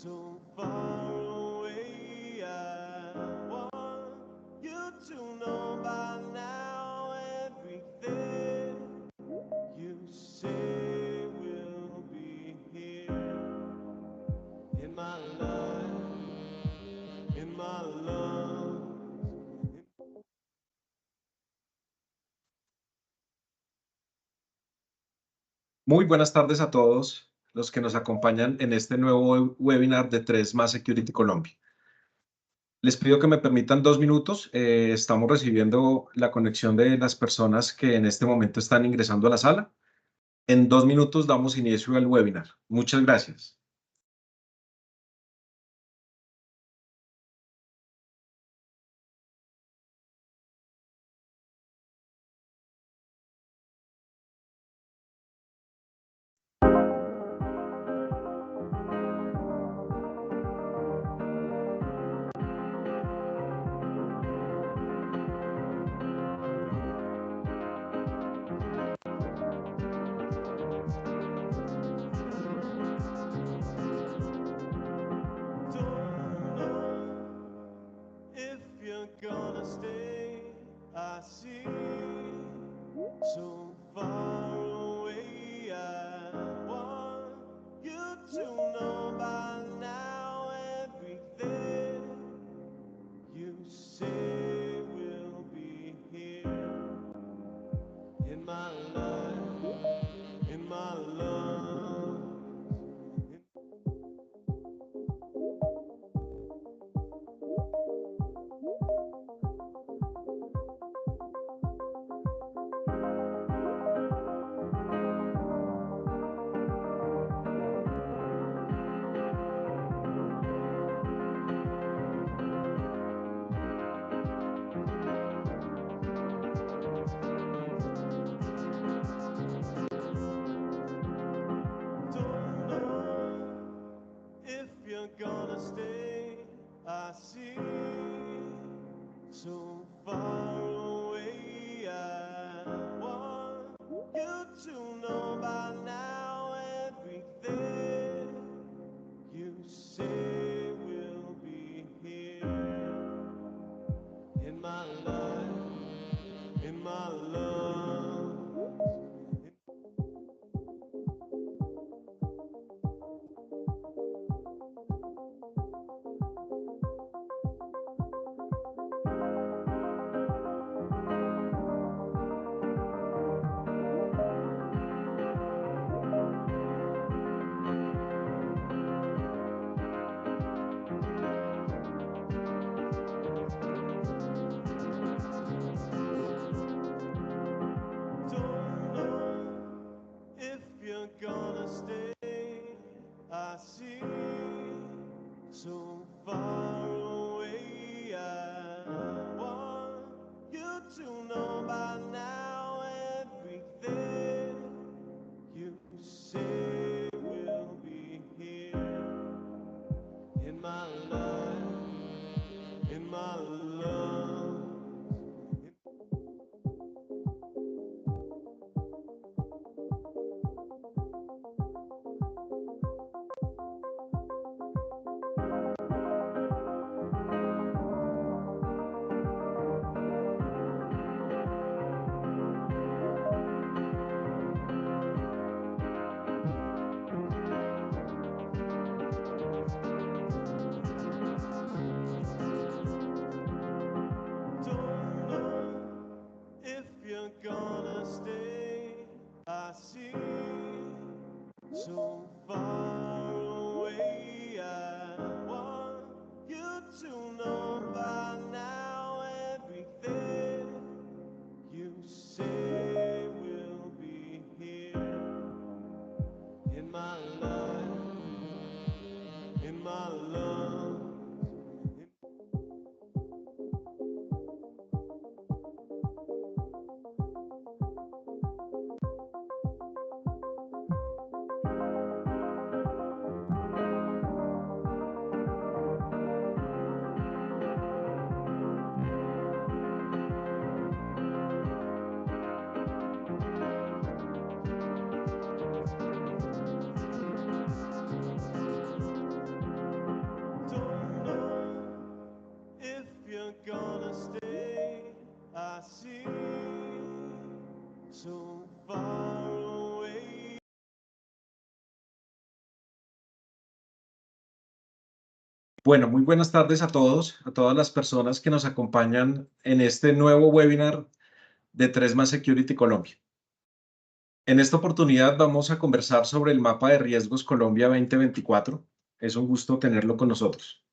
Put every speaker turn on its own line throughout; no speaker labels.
so far away. I want you to know by now everything you say will be here in my life, in my love.
Muy buenas tardes a todos los que nos acompañan en este nuevo webinar de 3 más Security Colombia. Les pido que me permitan 2 minutos. Estamos recibiendo la conexión de las personas que en este momento están ingresando a la sala. En 2 minutos damos inicio al webinar. Muchas gracias.
Don't know if you're gonna stay. I see so far away. I want you to know by now everything you say will be here in my life, in my love. Don't know if you're gonna stay. I see so far away. I want you to know by now everything you say will be here in my life, in my love. Don't know if you're gonna stay. I see so far away. I want you to know by now everything you say will be here in my life, in my love. Don't know if you're gonna stay. I see so far away. I want you to know by now everything you say will be here in my life, in my love.
Bueno, muy buenas tardes a todos, a todas las personas que nos acompañan en este nuevo webinar de 3 Security Colombia. En esta oportunidad vamos a conversar sobre el mapa de riesgos Colombia 2024. Es un gusto tenerlo con nosotros.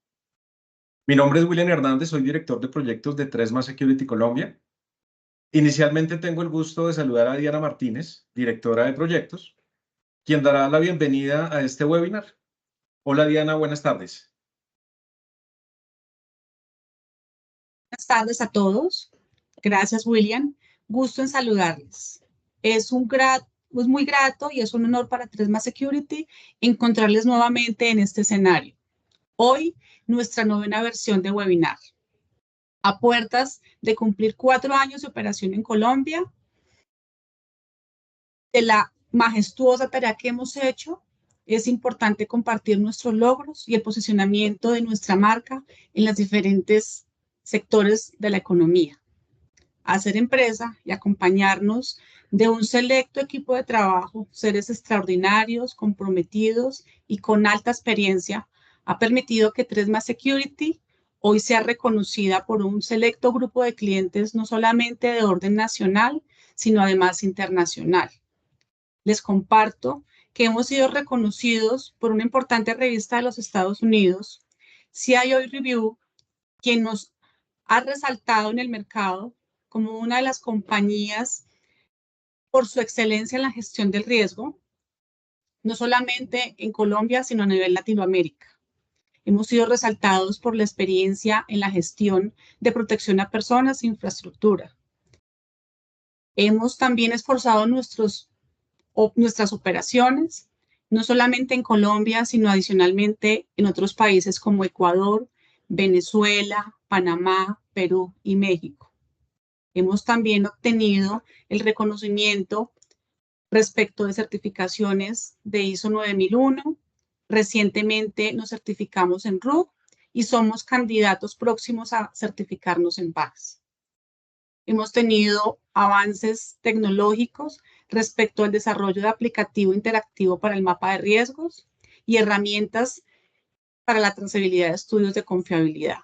Mi nombre es William Hernández, soy director de proyectos de 3 Security Colombia. Inicialmente tengo el gusto de saludar a Diana Martínez, directora de proyectos, quien dará la bienvenida a este webinar. Hola Diana, buenas tardes.
Buenas tardes a todos. Gracias, William. Gusto en saludarles. Es muy grato y es un honor para 3 Security encontrarles nuevamente en este escenario. Hoy, nuestra novena versión de webinar. A puertas de cumplir 4 años de operación en Colombia, de la majestuosa tarea que hemos hecho, es importante compartir nuestros logros y el posicionamiento de nuestra marca en los diferentes sectores de la economía. Hacer empresa y acompañarnos de un selecto equipo de trabajo, seres extraordinarios, comprometidos y con alta experiencia, ha permitido que 3 Security hoy sea reconocida por un selecto grupo de clientes no solamente de orden nacional, sino además internacional. Les comparto que hemos sido reconocidos por una importante revista de los Estados Unidos, CIO Review, quien nos ha resaltado en el mercado como una de las compañías por su excelencia en la gestión del riesgo, no solamente en Colombia, sino a nivel Latinoamérica. Hemos sido resaltados por la experiencia en la gestión de protección a personas e infraestructura. Hemos también esforzado nuestras operaciones, no solamente en Colombia, sino adicionalmente en otros países como Ecuador, Venezuela, Panamá, Perú y México. Hemos también obtenido el reconocimiento respecto de certificaciones de ISO 9001. Recientemente nos certificamos en RUC y somos candidatos próximos a certificarnos en PAS. Hemos tenido avances tecnológicos respecto al desarrollo de aplicativo interactivo para el mapa de riesgos y herramientas para la trazabilidad de estudios de confiabilidad.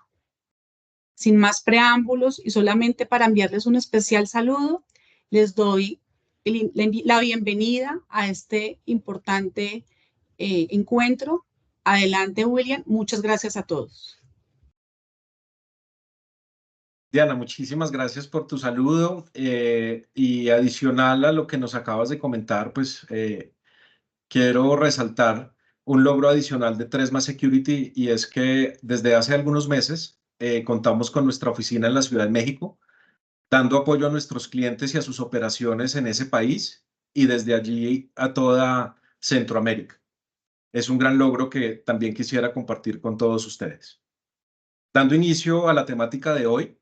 Sin más preámbulos y solamente para enviarles un especial saludo, les doy la bienvenida a este importante encuentro. Adelante, William. Muchas gracias a todos.
Diana, muchísimas gracias por tu saludo y adicional a lo que nos acabas de comentar, pues quiero resaltar un logro adicional de 3 Security y es que desde hace algunos meses contamos con nuestra oficina en la Ciudad de México, dando apoyo a nuestros clientes y a sus operaciones en ese país y desde allí a toda Centroamérica. Es un gran logro que también quisiera compartir con todos ustedes. Dando inicio a la temática de hoy,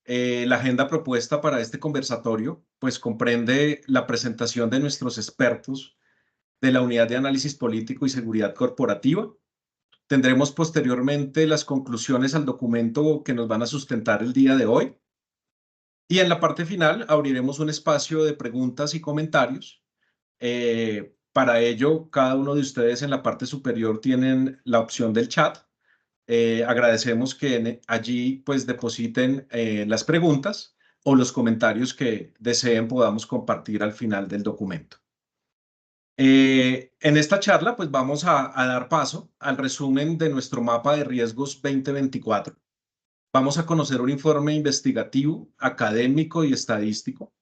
la agenda propuesta para este conversatorio pues comprende la presentación de nuestros expertos de la Unidad de Análisis Político y Seguridad Corporativa. Tendremos posteriormente las conclusiones al documento que nos van a sustentar el día de hoy. Y en la parte final abriremos un espacio de preguntas y comentarios. Para ello, cada uno de ustedes en la parte superior tienen la opción del chat. Agradecemos que allí pues depositen las preguntas o los comentarios que deseen podamos compartir al final del documento. En esta charla pues vamos a dar paso al resumen de nuestro mapa de riesgos 2024. Vamos a conocer un informe investigativo, académico y estadístico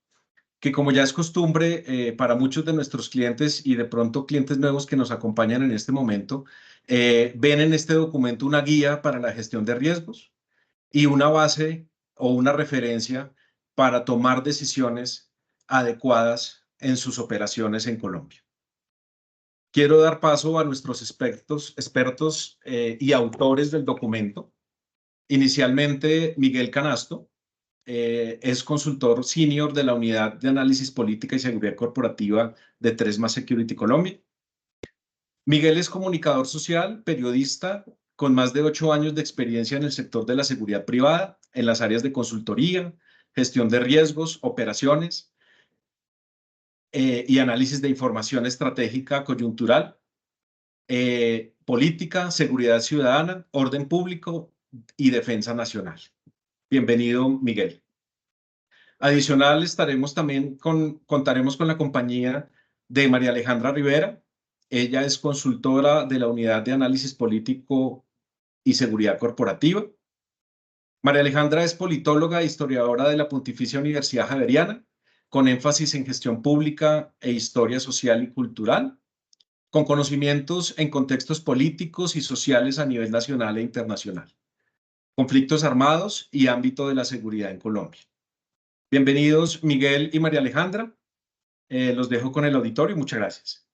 que, como ya es costumbre para muchos de nuestros clientes y de pronto clientes nuevos que nos acompañan en este momento, ven en este documento una guía para la gestión de riesgos y una base o una referencia para tomar decisiones adecuadas en sus operaciones en Colombia. Quiero dar paso a nuestros expertos y autores del documento. Inicialmente, Miguel Canasto es consultor senior de la Unidad de Análisis Política y Seguridad Corporativa de 3 Security Colombia. Miguel es comunicador social, periodista, con más de 8 años de experiencia en el sector de la seguridad privada, en las áreas de consultoría, gestión de riesgos, operaciones y análisis de información estratégica coyuntural. política, seguridad ciudadana, orden público y defensa nacional. Bienvenido, Miguel. Adicional, contaremos con la compañía de María Alejandra Rivera. Ella es consultora de la Unidad de Análisis Político y Seguridad Corporativa. María Alejandra es politóloga e historiadora de la Pontificia Universidad Javeriana, con énfasis en gestión pública e historia social y cultural, con conocimientos en contextos políticos y sociales a nivel nacional e internacional, conflictos armados y ámbito de la seguridad en Colombia. Bienvenidos, Miguel y María Alejandra. Los dejo con el auditorio. Muchas gracias.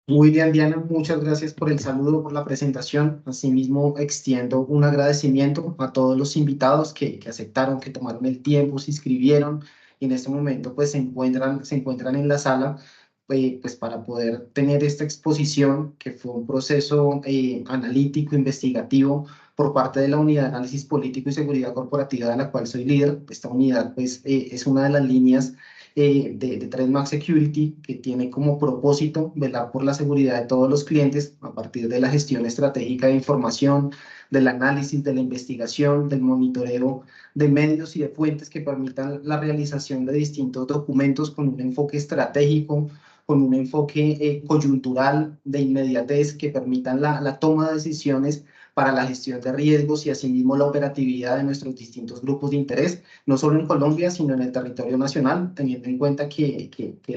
Muy bien, Diana, muchas gracias por el saludo, por la presentación. Asimismo, extiendo un agradecimiento a todos los invitados que aceptaron, que tomaron el tiempo, se inscribieron y en este momento pues, se encuentran en la sala pues, para poder tener esta exposición, que fue un proceso analítico, investigativo, por parte de la Unidad de Análisis Político y Seguridad Corporativa, de la cual soy líder. Esta unidad pues, es una de las líneas de TradeMark Security, que tiene como propósito velar por la seguridad de todos los clientes a partir de la gestión estratégica de información, del análisis, de la investigación, del monitoreo de medios y de fuentes que permitan la realización de distintos documentos con un enfoque estratégico, con un enfoque coyuntural, de inmediatez, que permitan la toma de decisiones para la gestión de riesgos y asimismo la operatividad de nuestros distintos grupos de interés, no solo en Colombia, sino en el territorio nacional, teniendo en cuenta que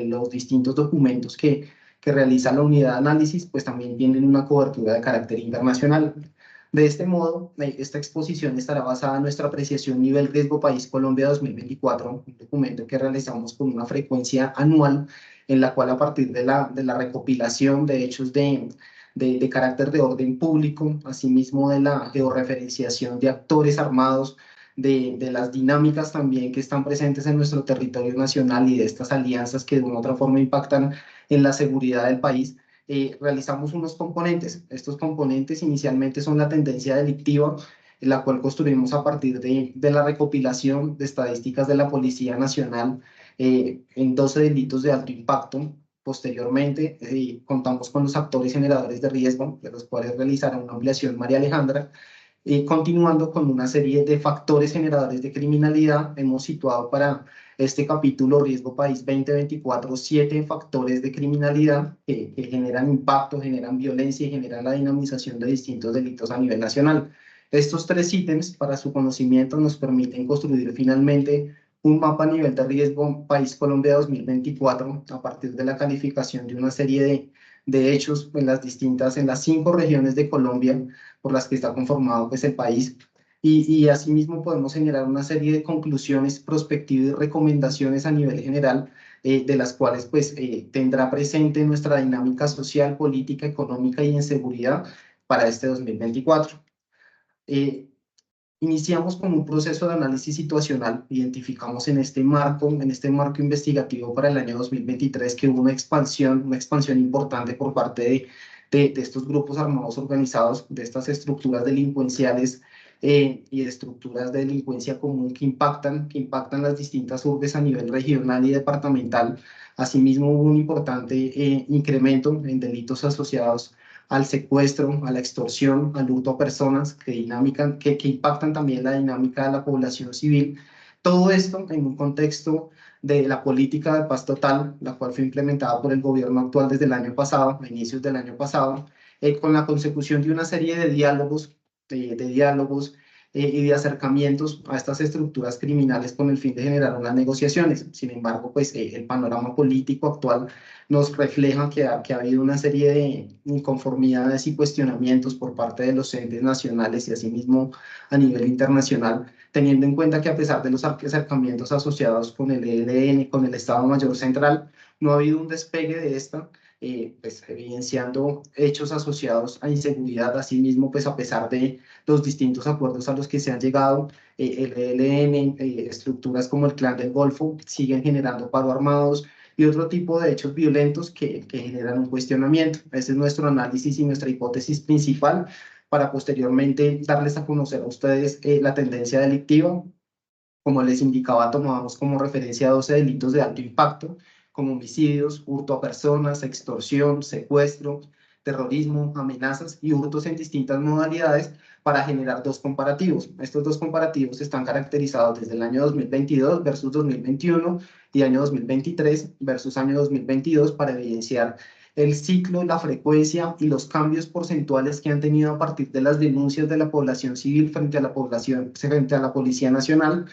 los distintos documentos que realiza la unidad de análisis, pues también tienen una cobertura de carácter internacional. De este modo, esta exposición estará basada en nuestra apreciación Nivel Riesgo País Colombia 2024, un documento que realizamos con una frecuencia anual, en la cual a partir de la recopilación de hechos de carácter de orden público, asimismo de la georreferenciación de actores armados, de las dinámicas también que están presentes en nuestro territorio nacional y de estas alianzas que de una u otra forma impactan en la seguridad del país, realizamos unos componentes. Estos componentes inicialmente son la tendencia delictiva, la cual construimos a partir de la recopilación de estadísticas de la Policía Nacional en 12 delitos de alto impacto. Posteriormente, contamos con los actores generadores de riesgo, de los cuales realizará una ampliación María Alejandra. Continuando con una serie de factores generadores de criminalidad, hemos situado para este capítulo Riesgo País 2024 7 factores de criminalidad que generan impacto, generan violencia y generan la dinamización de distintos delitos a nivel nacional. Estos 3 ítems, para su conocimiento, nos permiten construir finalmente un mapa a nivel de riesgo País Colombia 2024 a partir de la calificación de una serie de hechos en las 5 regiones de Colombia por las que está conformado pues, el país. Y asimismo podemos generar una serie de conclusiones, prospectivas y recomendaciones a nivel general, de las cuales pues, tendrá presente nuestra dinámica social, política, económica y en seguridad para este 2024. Iniciamos con un proceso de análisis situacional. Identificamos en este marco investigativo para el año 2023 que hubo una expansión importante por parte de estos grupos armados organizados, de estas estructuras delincuenciales y de estructuras de delincuencia común que impactan las distintas urbes a nivel regional y departamental. Asimismo, hubo un importante incremento en delitos asociados al secuestro, a la extorsión, al hurto a personas, que impactan también la dinámica de la población civil. Todo esto en un contexto de la política de paz total, la cual fue implementada por el gobierno actual desde el año pasado, a inicios del año pasado, con la consecución de una serie de diálogos y de acercamientos a estas estructuras criminales con el fin de generar unas negociaciones. Sin embargo, pues el panorama político actual nos refleja que ha habido una serie de inconformidades y cuestionamientos por parte de los entes nacionales y asimismo a nivel internacional, teniendo en cuenta que a pesar de los acercamientos asociados con el ELN, con el Estado Mayor Central, no ha habido un despegue de esta, pues evidenciando hechos asociados a inseguridad. Asimismo, pues a pesar de los distintos acuerdos a los que se han llegado, el ELN, estructuras como el Clan del Golfo siguen generando paro armados y otro tipo de hechos violentos que generan un cuestionamiento. Ese es nuestro análisis y nuestra hipótesis principal para posteriormente darles a conocer a ustedes la tendencia delictiva. Como les indicaba, tomamos como referencia 12 delitos de alto impacto, como homicidios, hurto a personas, extorsión, secuestro, terrorismo, amenazas y hurtos en distintas modalidades para generar dos comparativos. Estos dos comparativos están caracterizados desde el año 2022 versus 2021 y año 2023 versus año 2022 para evidenciar el ciclo, la frecuencia y los cambios porcentuales que han tenido a partir de las denuncias de la población civil frente a la población, frente a la Policía Nacional,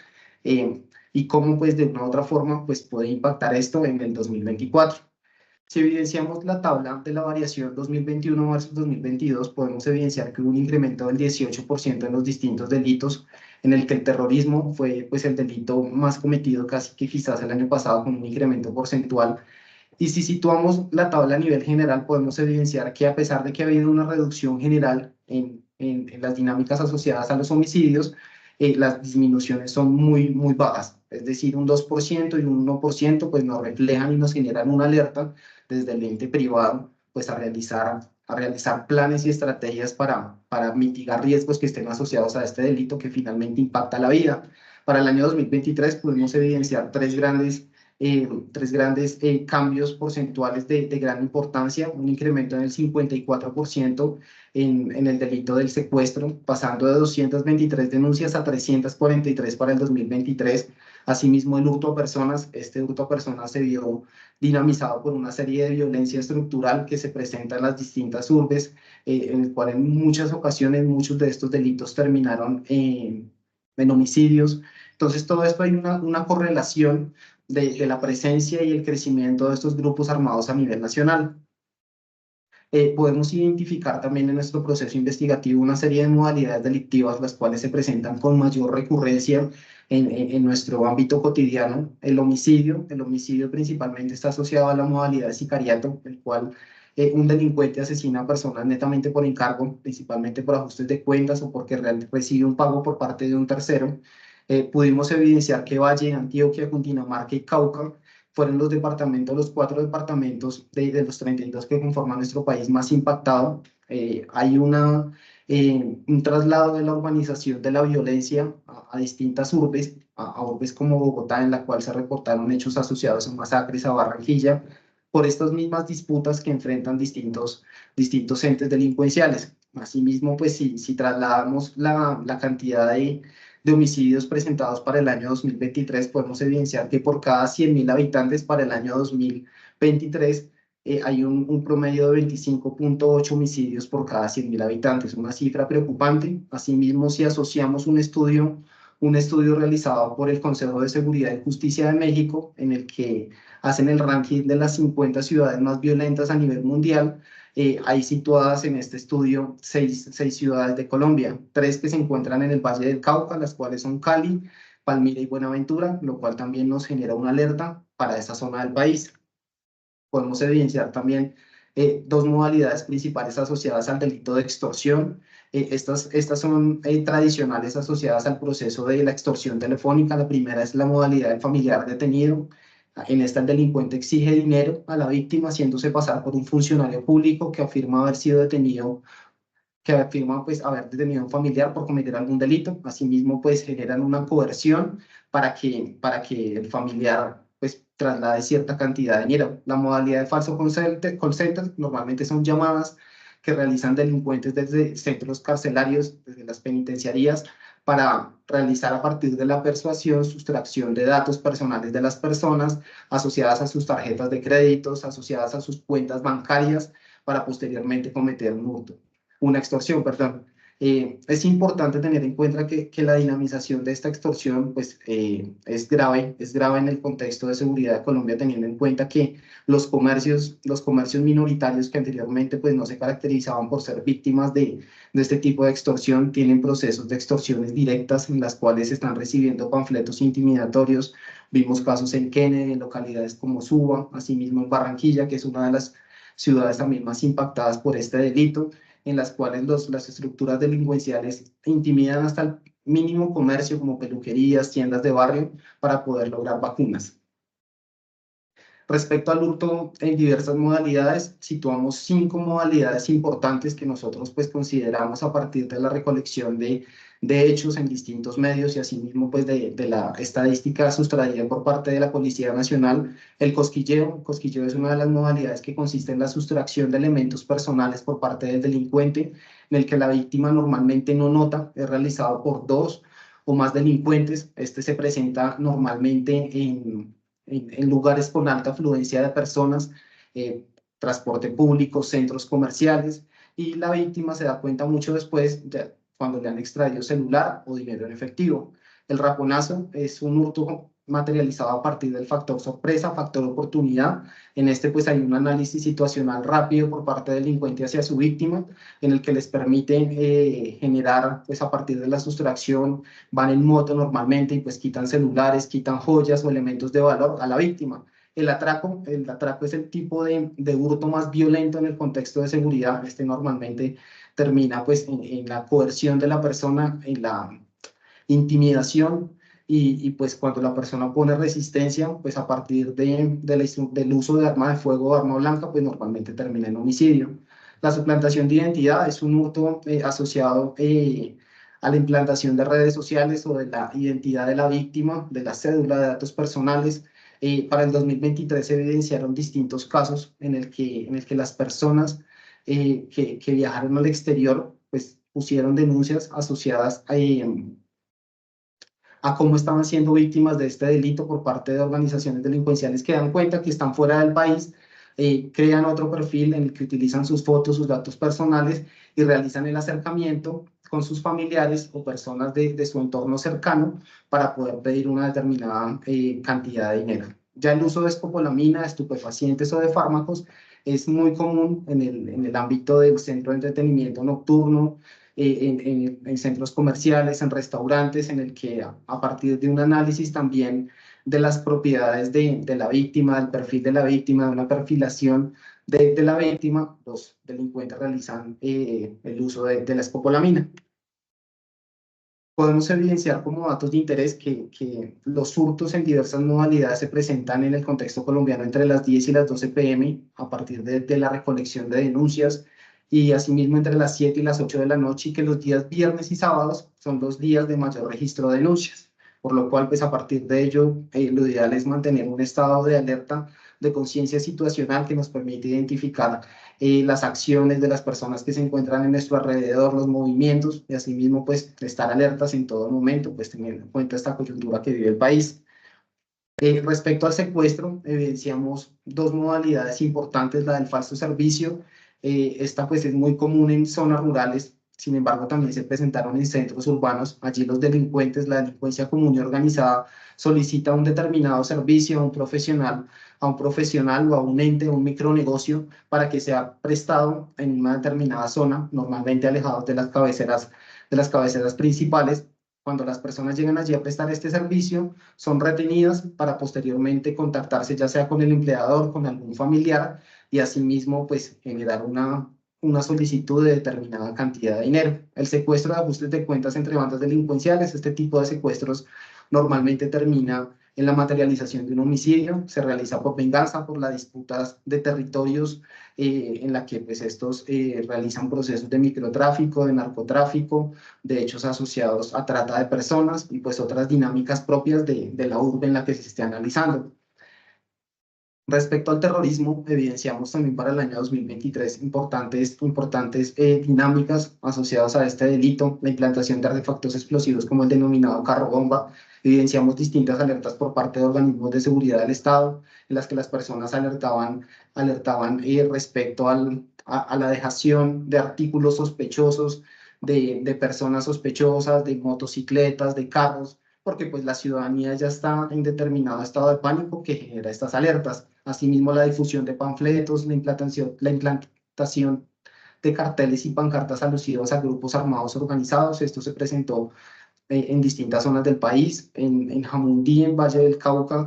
y cómo pues de una u otra forma pues puede impactar esto en el 2024. Si evidenciamos la tabla de la variación 2021 versus 2022, podemos evidenciar que hubo un incremento del 18% en los distintos delitos, en el que el terrorismo fue pues el delito más cometido casi que quizás el año pasado, con un incremento porcentual. Y si situamos la tabla a nivel general, podemos evidenciar que a pesar de que ha habido una reducción general en las dinámicas asociadas a los homicidios, las disminuciones son muy bajas. Es decir, un 2% y un 1% pues nos reflejan y nos generan una alerta desde el ente privado pues a realizar planes y estrategias para mitigar riesgos que estén asociados a este delito que finalmente impacta la vida. Para el año 2023 pudimos evidenciar tres grandes cambios porcentuales de gran importancia, un incremento en el 54% en el delito del secuestro, pasando de 223 denuncias a 343 para el 2023. Asimismo, el hurto a personas, este hurto a personas se vio dinamizado por una serie de violencia estructural que se presenta en las distintas urbes, en el cual en muchas ocasiones muchos de estos delitos terminaron en homicidios. Entonces, todo esto hay una correlación de la presencia y el crecimiento de estos grupos armados a nivel nacional. Podemos identificar también en nuestro proceso investigativo una serie de modalidades delictivas, las cuales se presentan con mayor recurrencia en nuestro ámbito cotidiano. El homicidio principalmente está asociado a la modalidad de sicariato, el cual un delincuente asesina a personas netamente por encargo, principalmente por ajustes de cuentas o porque recibe un pago por parte de un tercero. Pudimos evidenciar que Valle, Antioquia, Cundinamarca y Cauca fueron los 4 departamentos de los 32 que conforman nuestro país más impactado. Hay un traslado de la urbanización de la violencia a distintas urbes, a urbes como Bogotá, en la cual se reportaron hechos asociados a masacres, a Barranquilla, por estas mismas disputas que enfrentan distintos entes delincuenciales. Asimismo, pues si trasladamos la cantidad de homicidios presentados para el año 2023, podemos evidenciar que por cada 100.000 habitantes para el año 2023 hay un promedio de 25.8 homicidios por cada 100.000 habitantes, una cifra preocupante. Asimismo, si asociamos un estudio realizado por el Consejo de Seguridad y Justicia de México, en el que hacen el ranking de las 50 ciudades más violentas a nivel mundial, hay situadas en este estudio seis ciudades de Colombia, 3 que se encuentran en el Valle del Cauca, las cuales son Cali, Palmira y Buenaventura, lo cual también nos genera una alerta para esa zona del país. Podemos evidenciar también 2 modalidades principales asociadas al delito de extorsión. Estas son tradicionales asociadas al proceso de la extorsión telefónica. La primera es la modalidad del familiar detenido. En esta el delincuente exige dinero a la víctima haciéndose pasar por un funcionario público que afirma haber sido detenido, que afirma pues haber detenido a un familiar por cometer algún delito. Asimismo pues generan una coerción para que el familiar pues traslade cierta cantidad de dinero. La modalidad de falso call center normalmente son llamadas que realizan delincuentes desde centros carcelarios, desde las penitenciarías, para realizar a partir de la persuasión, sustracción de datos personales de las personas asociadas a sus tarjetas de créditos, asociadas a sus cuentas bancarias, para posteriormente cometer una extorsión, perdón. Es importante tener en cuenta que la dinamización de esta extorsión pues, es grave en el contexto de seguridad de Colombia, teniendo en cuenta que los comercios minoritarios que anteriormente pues, no se caracterizaban por ser víctimas de este tipo de extorsión, tienen procesos de extorsiones directas en las cuales están recibiendo panfletos intimidatorios. Vimos casos en Kennedy, en localidades como Suba, asimismo en Barranquilla, que es una de las ciudades también más impactadas por este delito, en las cuales las estructuras delincuenciales intimidan hasta el mínimo comercio como peluquerías, tiendas de barrio, para poder lograr vacunas. Respecto al hurto en diversas modalidades, situamos 5 modalidades importantes que nosotros pues consideramos a partir de la recolección de hechos en distintos medios y asimismo pues de la estadística sustraída por parte de la Policía Nacional. El cosquilleo es una de las modalidades que consiste en la sustracción de elementos personales por parte del delincuente, en el que la víctima normalmente no nota, es realizado por 2 o más delincuentes. Este se presenta normalmente en lugares con alta afluencia de personas, transporte público, centros comerciales, y la víctima se da cuenta mucho después, cuando le han extraído celular o dinero en efectivo. El raponazo es un hurto materializado a partir del factor sorpresa, factor oportunidad. En este pues hay un análisis situacional rápido por parte del delincuente hacia su víctima, en el que les permite generar, pues a partir de la sustracción, van en moto normalmente y pues quitan celulares, quitan joyas o elementos de valor a la víctima. El atraco es el tipo de hurto más violento en el contexto de seguridad. Este normalmente termina pues en la coerción de la persona, en la intimidación, y pues cuando la persona pone resistencia, pues a partir del uso de arma de fuego o arma blanca, pues normalmente termina en homicidio. La suplantación de identidad es un hurto asociado a la implantación de redes sociales o de la identidad de la víctima, de la cédula de datos personales. Para el 2023 se evidenciaron distintos casos en el que las personas que viajaron al exterior pues pusieron denuncias asociadas a cómo estaban siendo víctimas de este delito por parte de organizaciones delincuenciales que dan cuenta que están fuera del país, crean otro perfil en el que utilizan sus fotos, sus datos personales y realizan el acercamiento con sus familiares o personas de su entorno cercano para poder pedir una determinada cantidad de dinero. Ya el uso de escopolamina, estupefacientes o de fármacos es muy común en el ámbito del centro de entretenimiento nocturno, en centros comerciales, en restaurantes, en el que a partir de un análisis también de las propiedades de la víctima, del perfil de la víctima, de una perfilación de la víctima, los delincuentes realizan el uso de la escopolamina. Podemos evidenciar como datos de interés que los hurtos en diversas modalidades se presentan en el contexto colombiano entre las 10 y las 12 p.m. a partir de la recolección de denuncias, y asimismo entre las 7 y las 8 de la noche, y que los días viernes y sábados son los días de mayor registro de denuncias, por lo cual pues a partir de ello lo ideal es mantener un estado de alerta, de conciencia situacional que nos permite identificar las acciones de las personas que se encuentran en nuestro alrededor, los movimientos, y asimismo pues estar alertas en todo momento, pues teniendo en cuenta esta coyuntura que vive el país. Respecto al secuestro, evidenciamos 2 modalidades importantes, la del falso servicio. Esta pues es muy común en zonas rurales, sin embargo también se presentaron en centros urbanos. Allí los delincuentes, la delincuencia común y organizada, solicita un determinado servicio a un profesional o a un ente o un micronegocio para que sea prestado en una determinada zona, normalmente alejados de las cabeceras principales. Cuando las personas llegan allí a prestar este servicio, son retenidas para posteriormente contactarse ya sea con el empleador, con algún familiar, y asimismo pues generar una solicitud de determinada cantidad de dinero. El secuestro de ajustes de cuentas entre bandas delincuenciales, este tipo de secuestros normalmente termina en la materialización de un homicidio, se realiza por venganza, por las disputas de territorios en la que pues estos realizan procesos de microtráfico, de narcotráfico, de hechos asociados a trata de personas y pues otras dinámicas propias de la urbe en la que se esté analizando. Respecto al terrorismo, evidenciamos también para el año 2023 importantes dinámicas asociadas a este delito, la implantación de artefactos explosivos como el denominado carro bomba. Evidenciamos distintas alertas por parte de organismos de seguridad del Estado, en las que las personas alertaban respecto a la dejación de artículos sospechosos, de personas sospechosas, de motocicletas, de carros, porque pues la ciudadanía ya está en determinado estado de pánico que genera estas alertas. Asimismo, la difusión de panfletos, la implantación de carteles y pancartas alusivas a grupos armados organizados. Esto se presentó en distintas zonas del país, en Jamundí, en Valle del Cauca.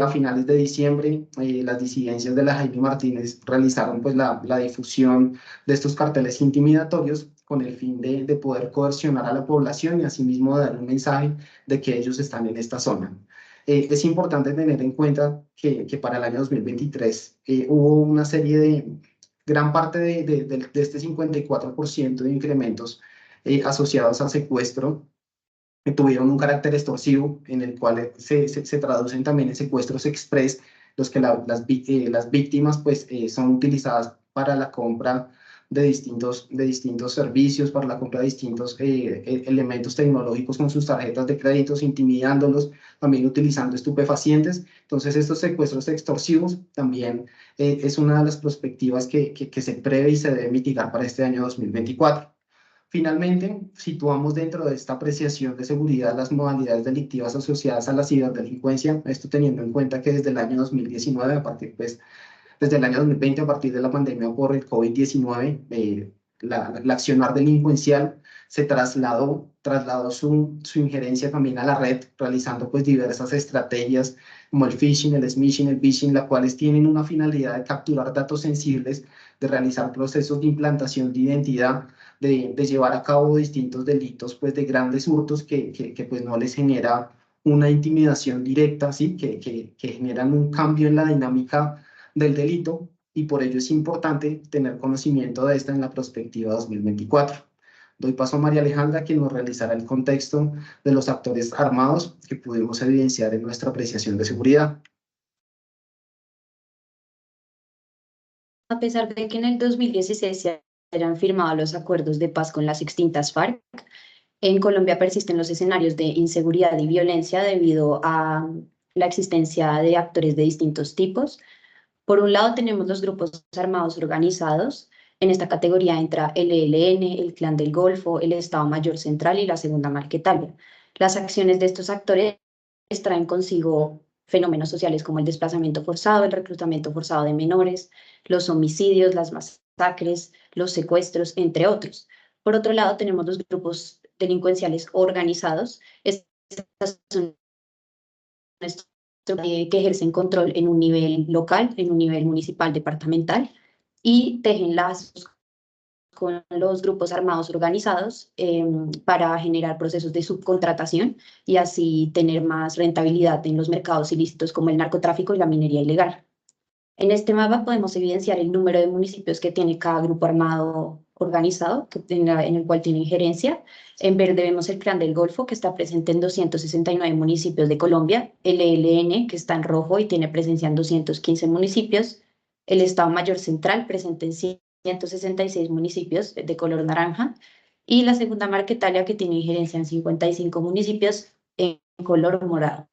A finales de diciembre, las disidencias de la Jaime Martínez realizaron pues la difusión de estos carteles intimidatorios con el fin de poder coercionar a la población y asimismo dar un mensaje de que ellos están en esta zona. es importante tener en cuenta que para el año 2023 hubo una serie de, gran parte de este 54% de incrementos asociados al secuestro que tuvieron un carácter extorsivo, en el cual se traducen también en secuestros express, los que las víctimas pues, son utilizadas para la compra de distintos servicios, para la compra de distintos elementos tecnológicos con sus tarjetas de créditos, intimidándolos, también utilizando estupefacientes. Entonces, estos secuestros extorsivos también es una de las perspectivas que se prevé y se debe mitigar para este año 2024. Finalmente, situamos dentro de esta apreciación de seguridad las modalidades delictivas asociadas a la ciberdelincuencia, esto teniendo en cuenta que desde el año 2019, desde el año 2020, a partir de la pandemia por el COVID-19, la accionar delincuencial se trasladó su injerencia también a la red, realizando pues diversas estrategias como el phishing, el smishing, el phishing, las cuales tienen una finalidad de capturar datos sensibles, de realizar procesos de implantación de identidad, de llevar a cabo distintos delitos pues de grandes hurtos que pues no les genera una intimidación directa, ¿sí? que generan un cambio en la dinámica del delito, y por ello es importante tener conocimiento de esta en la perspectiva 2024. Doy paso a María Alejandra, quien nos realizará el contexto de los actores armados que pudimos evidenciar en nuestra apreciación de seguridad.
A pesar de que en el 2016 se hayan firmado los acuerdos de paz con las extintas FARC, en Colombia persisten los escenarios de inseguridad y violencia debido a la existencia de actores de distintos tipos. Por un lado tenemos los grupos armados organizados. En esta categoría entra el ELN, el Clan del Golfo, el Estado Mayor Central y la Segunda Marquetalia. Las acciones de estos actores traen consigo fenómenos sociales como el desplazamiento forzado, el reclutamiento forzado de menores, los homicidios, las masacres, los secuestros, entre otros. Por otro lado, tenemos los grupos delincuenciales organizados. Estas son que ejercen control en un nivel local, en un nivel municipal, departamental, y tejen lazos con los grupos armados organizados para generar procesos de subcontratación y así tener más rentabilidad en los mercados ilícitos como el narcotráfico y la minería ilegal. En este mapa podemos evidenciar el número de municipios que tiene cada grupo armado organizado, en el cual tiene injerencia. En verde vemos el Clan del Golfo, que está presente en 269 municipios de Colombia, el ELN, que está en rojo y tiene presencia en 215 municipios, el Estado Mayor Central, presente en 166 municipios de color naranja, y la Segunda Marquetalia, que tiene injerencia en 55 municipios en color morado.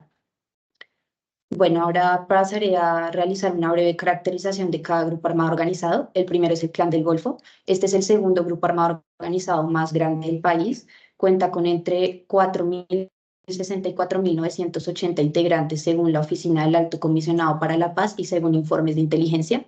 Bueno, ahora pasaré a realizar una breve caracterización de cada grupo armado organizado. El primero es el Clan del Golfo. Este es el segundo grupo armado organizado más grande del país. Cuenta con entre 4.000 y 64.980 integrantes según la Oficina del Alto Comisionado para la Paz y según informes de inteligencia.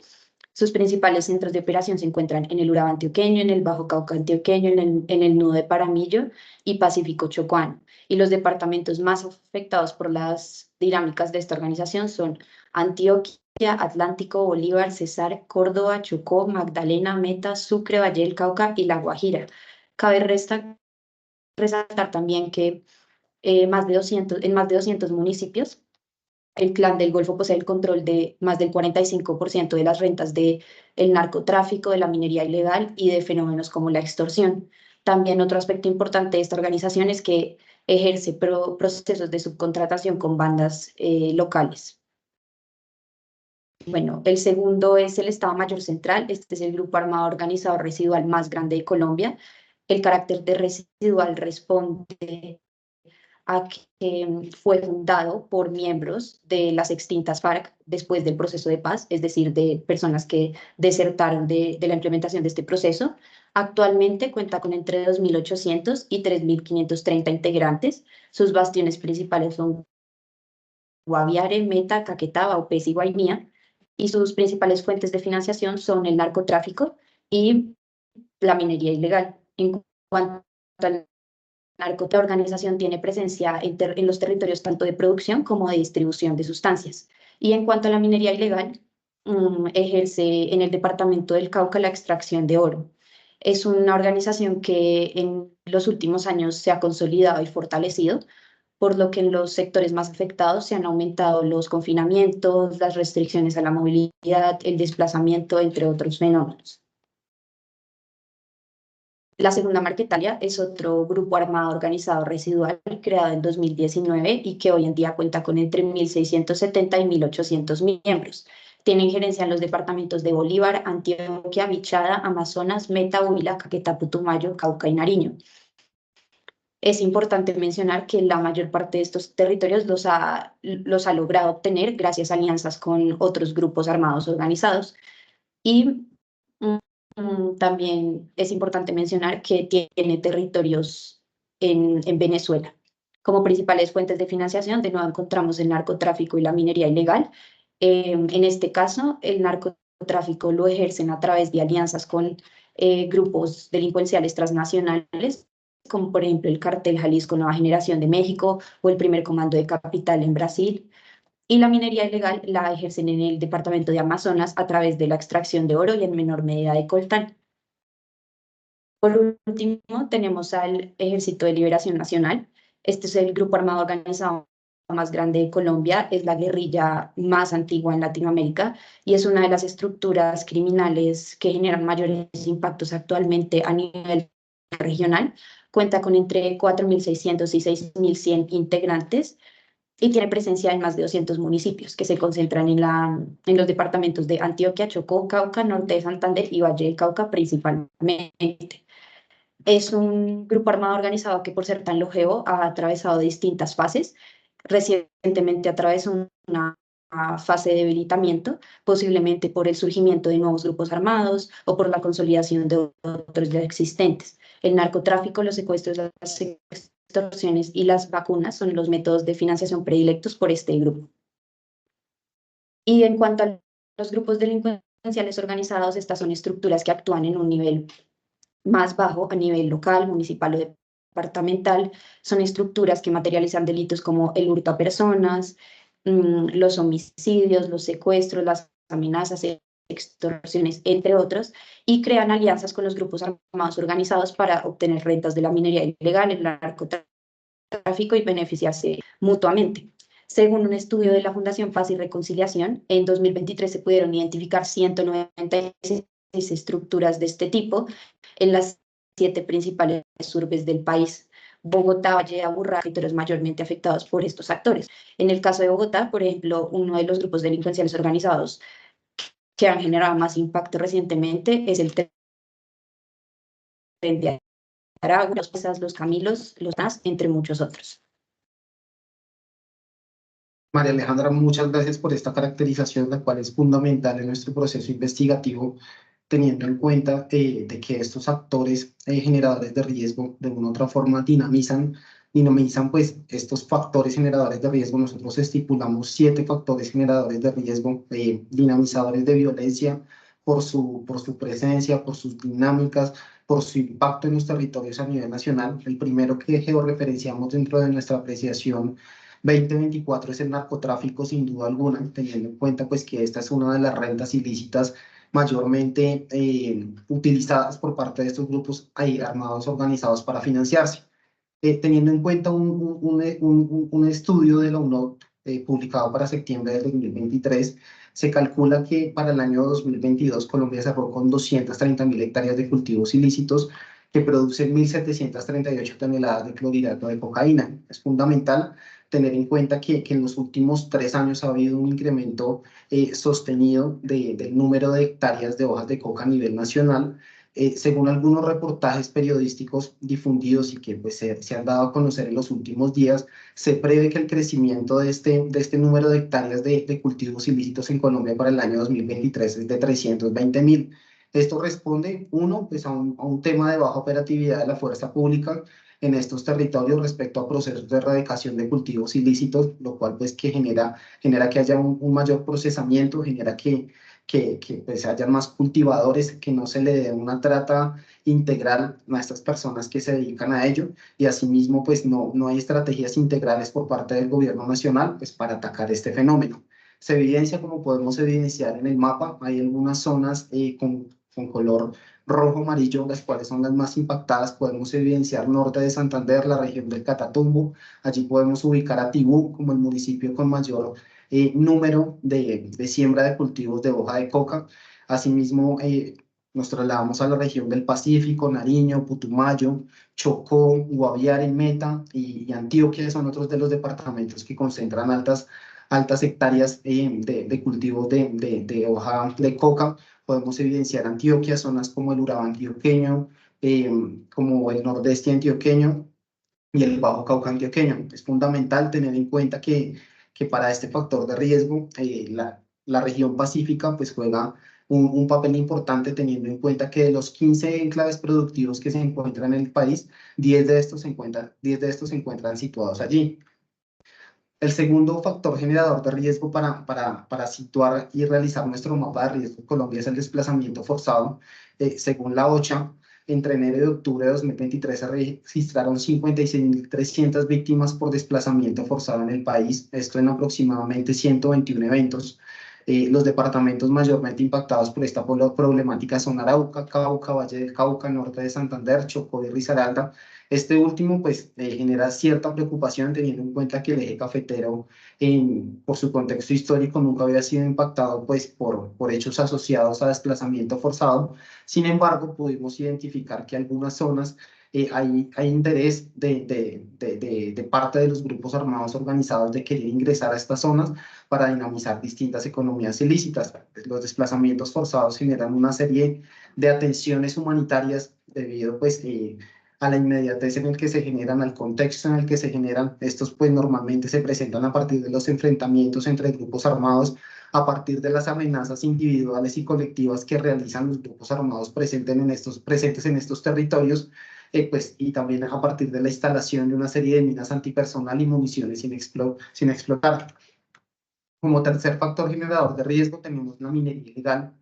Sus principales centros de operación se encuentran en el Urabá antioqueño, en el Bajo Cauca antioqueño, en el Nudo de Paramillo y Pacífico chocuano. Y los departamentos más afectados por las dinámicas de esta organización son Antioquia, Atlántico, Bolívar, Cesar, Córdoba, Chocó, Magdalena, Meta, Sucre, Valle del Cauca y La Guajira. Cabe resaltar también que en más de 200 municipios, el Clan del Golfo posee el control de más del 45% de las rentas del narcotráfico, de la minería ilegal y de fenómenos como la extorsión. También otro aspecto importante de esta organización es que ejerce procesos de subcontratación con bandas locales. Bueno, el segundo es el Estado Mayor Central. Este es el grupo armado organizado residual más grande de Colombia. El carácter de residual responde a que fue fundado por miembros de las extintas FARC después del proceso de paz, es decir, de personas que desertaron de la implementación de este proceso. Actualmente cuenta con entre 2.800 y 3.530 integrantes. Sus bastiones principales son Guaviare, Meta, Caquetá, Vaupés y Guainía, y sus principales fuentes de financiación son el narcotráfico y la minería ilegal. En cuanto al la organización tiene presencia en los territorios tanto de producción como de distribución de sustancias. Y en cuanto a la minería ilegal, ejerce en el departamento del Cauca la extracción de oro. Es una organización que en los últimos años se ha consolidado y fortalecido por lo que en los sectores más afectados se han aumentado los confinamientos, las restricciones a la movilidad, el desplazamiento, entre otros fenómenos. La segunda Marquetalia es otro grupo armado organizado residual creado en 2019 y que hoy en día cuenta con entre 1.670 y 1.800 miembros. Tiene injerencia en los departamentos de Bolívar, Antioquia, Bichada, Amazonas, Meta, Huila, Caquetá, Putumayo, Cauca y Nariño. Es importante mencionar que la mayor parte de estos territorios los ha logrado obtener gracias a alianzas con otros grupos armados organizados. Y también es importante mencionar que tiene territorios en Venezuela. Como principales fuentes de financiación, de nuevo encontramos el narcotráfico y la minería ilegal. En este caso, el narcotráfico lo ejercen a través de alianzas con grupos delincuenciales transnacionales, como por ejemplo el Cartel Jalisco Nueva Generación de México o el Primer Comando de Capital en Brasil. Y la minería ilegal la ejercen en el departamento de Amazonas a través de la extracción de oro y en menor medida de coltán. Por último, tenemos al Ejército de Liberación Nacional. Este es el grupo armado organizado más grande de Colombia, es la guerrilla más antigua en Latinoamérica y es una de las estructuras criminales que generan mayores impactos actualmente a nivel regional. Cuenta con entre 4.600 y 6.100 integrantes y tiene presencia en más de 200 municipios que se concentran en los departamentos de Antioquia, Chocó, Cauca, Norte de Santander y Valle del Cauca principalmente. Es un grupo armado organizado que por ser tan longevo ha atravesado distintas fases. Recientemente atravesó una fase de debilitamiento, posiblemente por el surgimiento de nuevos grupos armados o por la consolidación de otros ya existentes. El narcotráfico, los secuestros, las extorsiones y las vacunas son los métodos de financiación predilectos por este grupo. Y en cuanto a los grupos delincuenciales organizados, estas son estructuras que actúan en un nivel más bajo, a nivel local, municipal o departamental. Son estructuras que materializan delitos como el hurto a personas, los homicidios, los secuestros, las amenazas, extorsiones, entre otros, y crean alianzas con los grupos armados organizados para obtener rentas de la minería ilegal, el narcotráfico y beneficiarse mutuamente. Según un estudio de la Fundación Paz y Reconciliación, en 2023 se pudieron identificar 196 estructuras de este tipo en las 7 principales urbes del país. Bogotá, Valle, Aburrá, territorios mayormente afectados por estos actores. En el caso de Bogotá, por ejemplo, uno de los grupos delincuenciales organizados que han generado más impacto recientemente es el tren de Aragua, los Pesas, los Camilos, los NAS, entre muchos otros.
María Alejandra, muchas gracias por esta caracterización, la cual es fundamental en nuestro proceso investigativo, teniendo en cuenta de que estos actores generadores de riesgo de una u otra forma dinamizan pues estos factores generadores de riesgo. Nosotros estipulamos 7 factores generadores de riesgo, dinamizadores de violencia por su presencia, por sus dinámicas, por su impacto en los territorios a nivel nacional. El primero que georreferenciamos dentro de nuestra apreciación 2024 es el narcotráfico, sin duda alguna, teniendo en cuenta pues que esta es una de las rentas ilícitas mayormente utilizadas por parte de estos grupos armados organizados para financiarse. Teniendo en cuenta un estudio de la UNOC publicado para septiembre de 2023, se calcula que para el año 2022 Colombia cerró con 230.000 hectáreas de cultivos ilícitos que producen 1.738 toneladas de clorhidrato de cocaína. Es fundamental tener en cuenta que en los últimos 3 años ha habido un incremento sostenido del número de hectáreas de hojas de coca a nivel nacional. Según algunos reportajes periodísticos difundidos y que pues, se han dado a conocer en los últimos días, se prevé que el crecimiento de este número de hectáreas de cultivos ilícitos en Colombia para el año 2023 es de 320.000. Esto responde, uno, pues a un tema de baja operatividad de la fuerza pública en estos territorios respecto a procesos de erradicación de cultivos ilícitos, lo cual pues que genera que haya un mayor procesamiento, genera que pues haya más cultivadores, que no se le dé una trata integral a estas personas que se dedican a ello, y asimismo pues no hay estrategias integrales por parte del gobierno nacional pues para atacar este fenómeno. Se evidencia, como podemos evidenciar en el mapa, hay algunas zonas con color rojo, amarillo, las cuales son las más impactadas, podemos evidenciar norte de Santander, la región del Catatumbo. Allí podemos ubicar a Tibú como el municipio con mayor número de siembra de cultivos de hoja de coca. Asimismo, nos trasladamos a la región del Pacífico, Nariño, Putumayo, Chocó, Guaviare, Meta y Antioquia son otros de los departamentos que concentran altas hectáreas de cultivos de hoja de coca. Podemos evidenciar Antioquia, zonas como el Urabá antioqueño, como el nordeste antioqueño y el Bajo Cauca antioqueño. Es fundamental tener en cuenta que para este factor de riesgo, la región pacífica pues juega un papel importante, teniendo en cuenta que de los 15 enclaves productivos que se encuentran en el país, 10 de estos se encuentran situados allí. El segundo factor generador de riesgo para situar y realizar nuestro mapa de riesgo en Colombia es el desplazamiento forzado. Según la OCHA, entre enero y octubre de 2023 se registraron 56.300 víctimas por desplazamiento forzado en el país, esto en aproximadamente 121 eventos. Los departamentos mayormente impactados por esta problemática son Arauca, Cauca, Valle del Cauca, norte de Santander, Chocó y Risaralda. Este último pues genera cierta preocupación teniendo en cuenta que el eje cafetero por su contexto histórico nunca había sido impactado pues por hechos asociados a desplazamiento forzado. Sin embargo, pudimos identificar que algunas zonas hay interés de parte de los grupos armados organizados de querer ingresar a estas zonas para dinamizar distintas economías ilícitas. Los desplazamientos forzados generan una serie de atenciones humanitarias debido pues a la inmediatez en el que se generan, al contexto en el que se generan. Estos pues normalmente se presentan a partir de los enfrentamientos entre grupos armados, a partir de las amenazas individuales y colectivas que realizan los grupos armados presentes en estos territorios, pues, y también a partir de la instalación de una serie de minas antipersonal y municiones sin explotar. Como tercer factor generador de riesgo tenemos la minería ilegal.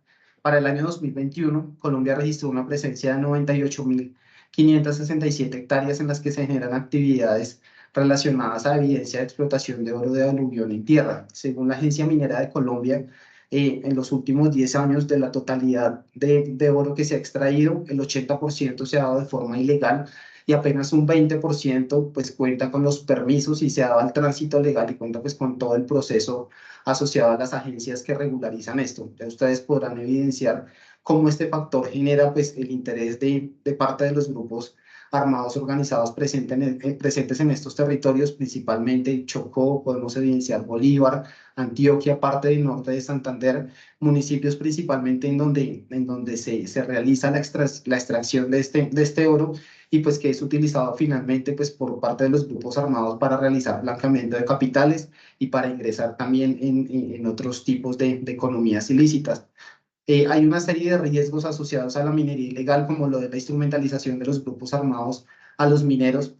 Para el año 2021, Colombia registró una presencia de 98.567 hectáreas en las que se generan actividades relacionadas a evidencia de explotación de oro de aluvión en tierra. Según la Agencia Minera de Colombia, en los últimos 10 años de la totalidad de oro que se ha extraído, el 80% se ha dado de forma ilegal y apenas un 20% pues cuenta con los permisos y se ha dado el tránsito legal y cuenta pues con todo el proceso asociado a las agencias que regularizan esto. Ya ustedes podrán evidenciar cómo este factor genera pues el interés de parte de los grupos armados organizados presentes en estos territorios, principalmente Chocó, podemos evidenciar Bolívar, Antioquia, parte del norte de Santander, municipios principalmente en donde se realiza la extracción de este oro y pues que es utilizado finalmente pues por parte de los grupos armados para realizar blanqueamiento de capitales y para ingresar también en otros tipos de economías ilícitas. Hay una serie de riesgos asociados a la minería ilegal, como lo de la instrumentalización de los grupos armados a los mineros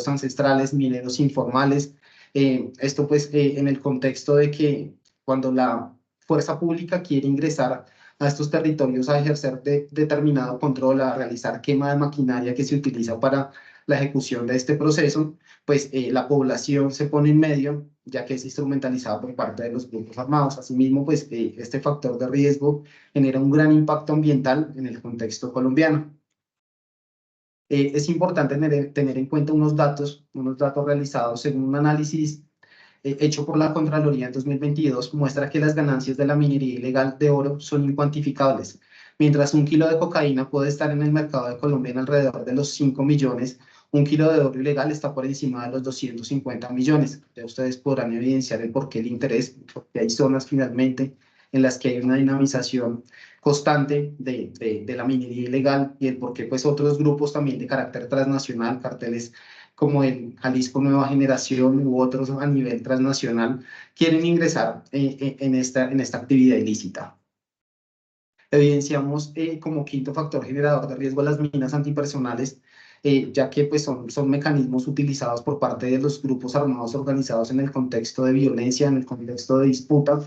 ancestrales, mineros informales. Esto pues en el contexto de que cuando la fuerza pública quiere ingresar a estos territorios a ejercer determinado control, a realizar quema de maquinaria que se utiliza para la ejecución de este proceso, pues la población se pone en medio, ya que es instrumentalizada por parte de los grupos armados. Asimismo, pues este factor de riesgo genera un gran impacto ambiental en el contexto colombiano. Es importante tener en cuenta unos datos realizados según un análisis hecho por la Contraloría en 2022, muestra que las ganancias de la minería ilegal de oro son incuantificables. Mientras un kilo de cocaína puede estar en el mercado de Colombia en alrededor de los 5 millones, un kilo de oro ilegal está por encima de los 250 millones. Ya ustedes podrán evidenciar el porqué el interés, porque hay zonas finalmente en las que hay una dinamización constante de la minería ilegal y el por qué pues otros grupos también de carácter transnacional, carteles como el Jalisco Nueva Generación u otros a nivel transnacional, quieren ingresar en esta actividad ilícita. Evidenciamos como quinto factor generador de riesgo las minas antipersonales, ya que pues, son mecanismos utilizados por parte de los grupos armados organizados en el contexto de violencia, en el contexto de disputa.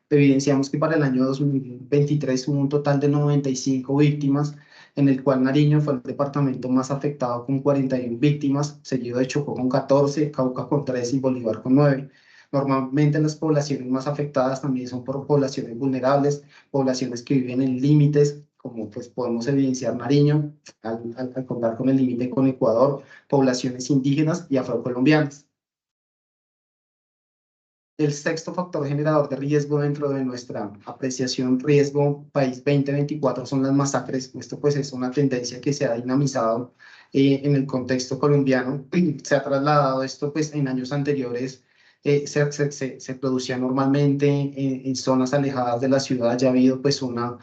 Evidenciamos que para el año 2023 hubo un total de 95 víctimas, en el cual Nariño fue el departamento más afectado con 41 víctimas, seguido de Chocó con 14, Cauca con 13 y Bolívar con 9. Normalmente las poblaciones más afectadas también son por poblaciones vulnerables, poblaciones que viven en límites como pues podemos evidenciar Nariño, al contar con el límite con Ecuador, poblaciones indígenas y afrocolombianas. El sexto factor generador de riesgo dentro de nuestra apreciación riesgo país 2024 son las masacres. Esto pues es una tendencia que se ha dinamizado en el contexto colombiano. Se ha trasladado esto pues en años anteriores. Se producía normalmente en zonas alejadas de la ciudad. Ya ha habido pues una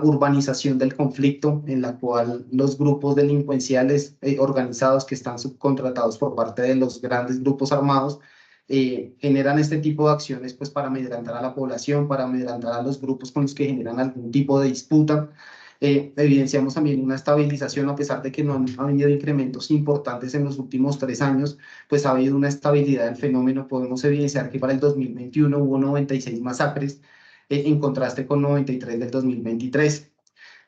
urbanización del conflicto en la cual los grupos delincuenciales organizados que están subcontratados por parte de los grandes grupos armados generan este tipo de acciones pues para amedrentar a la población, para amedrentar a los grupos con los que generan algún tipo de disputa. Evidenciamos también una estabilización, a pesar de que no han habido incrementos importantes en los últimos 3 años, pues ha habido una estabilidad del fenómeno. Podemos evidenciar que para el 2021 hubo 96 masacres, en contraste con 93 del 2023.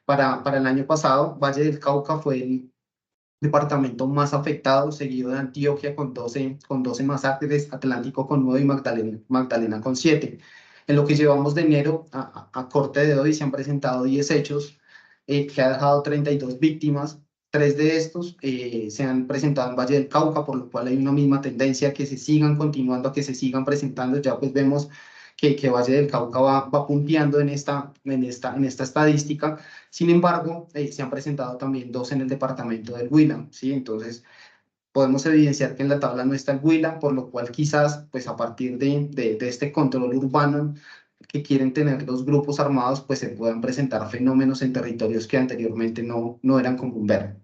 Para el año pasado, Valle del Cauca fue el departamento más afectado, seguido de Antioquia con 12 masacres, Atlántico con 9 y Magdalena con 7. En lo que llevamos de enero a corte de hoy se han presentado 10 hechos que ha dejado 32 víctimas. 3 de estos se han presentado en Valle del Cauca, por lo cual hay una misma tendencia a que se sigan continuando, a que se sigan presentando. Ya pues vemos que Valle del Cauca va punteando en esta estadística. Sin embargo, se han presentado también 2 en el departamento del Huila, ¿sí? Entonces, podemos evidenciar que en la tabla no está el Huila, por lo cual quizás, pues a partir de este control urbano que quieren tener los grupos armados, pues se puedan presentar fenómenos en territorios que anteriormente no eran común ver.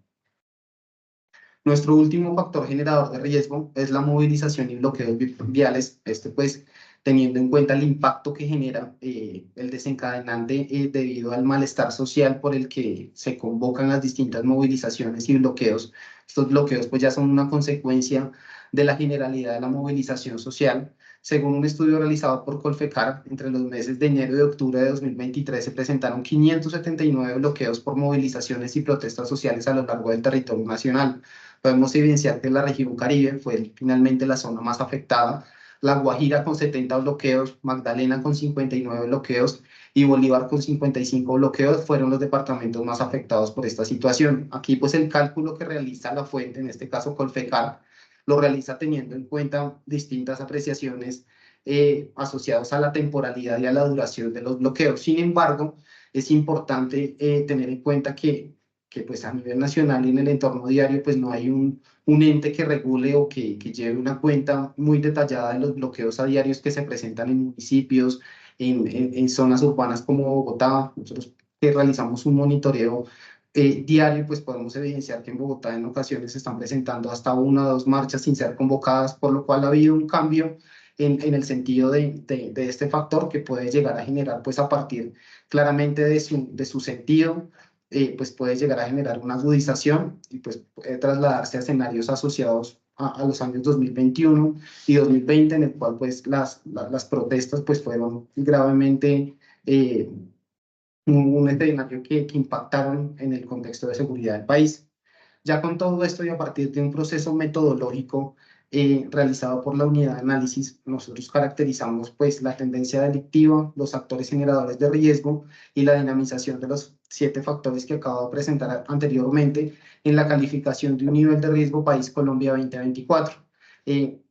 Nuestro último factor generador de riesgo es la movilización y bloqueos viales. Pues teniendo en cuenta el impacto que genera el desencadenante debido al malestar social por el que se convocan las distintas movilizaciones y bloqueos. Estos bloqueos pues ya son una consecuencia de la generalidad de la movilización social. Según un estudio realizado por Colfecar, entre los meses de enero y octubre de 2023 se presentaron 579 bloqueos por movilizaciones y protestas sociales a lo largo del territorio nacional. Podemos evidenciar que la región Caribe fue finalmente la zona más afectada. La Guajira con 70 bloqueos, Magdalena con 59 bloqueos y Bolívar con 55 bloqueos fueron los departamentos más afectados por esta situación. Aquí pues el cálculo que realiza la fuente, en este caso Colfecar, lo realiza teniendo en cuenta distintas apreciaciones asociadas a la temporalidad y a la duración de los bloqueos. Sin embargo, es importante tener en cuenta que pues a nivel nacional y en el entorno diario pues no hay un ente que regule o que lleve una cuenta muy detallada de los bloqueos a diarios que se presentan en municipios, en zonas urbanas como Bogotá. Nosotros que realizamos un monitoreo diario, pues podemos evidenciar que en Bogotá en ocasiones se están presentando hasta 1 o 2 marchas sin ser convocadas, por lo cual ha habido un cambio en el sentido de este factor que puede llegar a generar, pues a partir claramente de su sentido, pues puede llegar a generar una agudización y pues puede trasladarse a escenarios asociados a los años 2021 y 2020, en el cual pues las protestas pues fueron gravemente un escenario que impactaron en el contexto de seguridad del país. Ya con todo esto y a partir de un proceso metodológico realizado por la unidad de análisis, nosotros caracterizamos pues la tendencia delictiva, los actores generadores de riesgo y la dinamización de los 7 factores que acabo de presentar anteriormente en la calificación de un nivel de riesgo país Colombia 2024.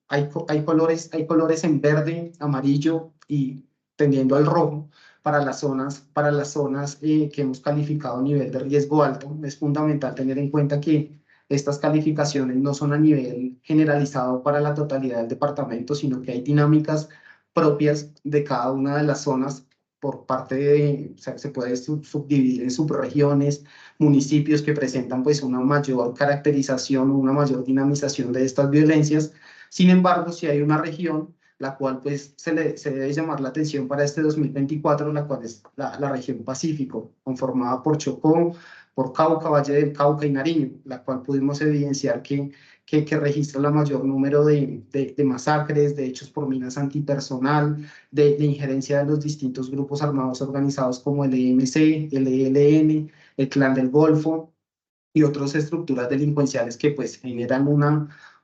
Hay colores en verde, amarillo y tendiendo al rojo para las zonas que hemos calificado a nivel de riesgo alto. Es fundamental tener en cuenta que estas calificaciones no son a nivel generalizado para la totalidad del departamento, sino que hay dinámicas propias de cada una de las zonas por parte de, o sea, se puede subdividir en subregiones, municipios que presentan pues una mayor caracterización, una mayor dinamización de estas violencias. Sin embargo, si hay una región la cual pues se debe llamar la atención para este 2024, la cual es la región Pacífico, conformada por Chocó, por Cauca, Valle del Cauca y Nariño, la cual pudimos evidenciar que registra el mayor número de masacres, de hechos por minas antipersonal, de injerencia de los distintos grupos armados organizados como el EMC, el ELN, el Clan del Golfo y otras estructuras delincuenciales que pues generan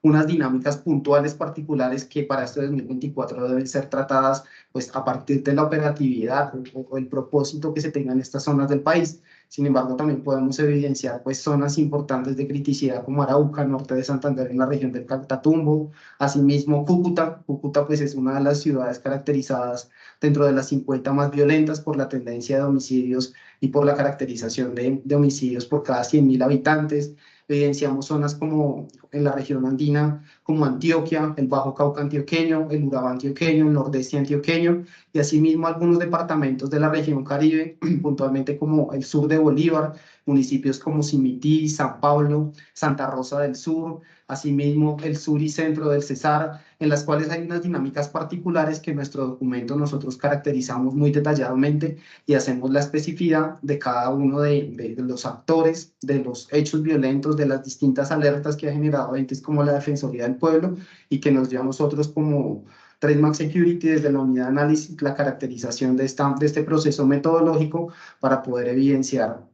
unas dinámicas puntuales particulares que para este 2024 deben ser tratadas pues a partir de la operatividad o el propósito que se tenga en estas zonas del país. Sin embargo, también podemos evidenciar pues, zonas importantes de criticidad como Arauca, norte de Santander, en la región del Catatumbo. Asimismo, Cúcuta. Cúcuta pues, es una de las ciudades caracterizadas dentro de las 50 más violentas por la tendencia de homicidios y por la caracterización de homicidios por cada 100.000 habitantes. Evidenciamos zonas como en la región andina, como Antioquia, el Bajo Cauca antioqueño, el Urabá antioqueño, el Nordeste antioqueño, y asimismo algunos departamentos de la región Caribe, puntualmente como el sur de Bolívar, municipios como Simití, San Pablo, Santa Rosa del Sur, asimismo el sur y centro del Cesar, en las cuales hay unas dinámicas particulares que en nuestro documento nosotros caracterizamos muy detalladamente y hacemos la especificidad de cada uno de los actores, de los hechos violentos, de las distintas alertas que ha generado entes como la Defensoría del Pueblo y que nos dio a nosotros como Trademark Security desde la unidad de análisis la caracterización de este proceso metodológico para poder evidenciar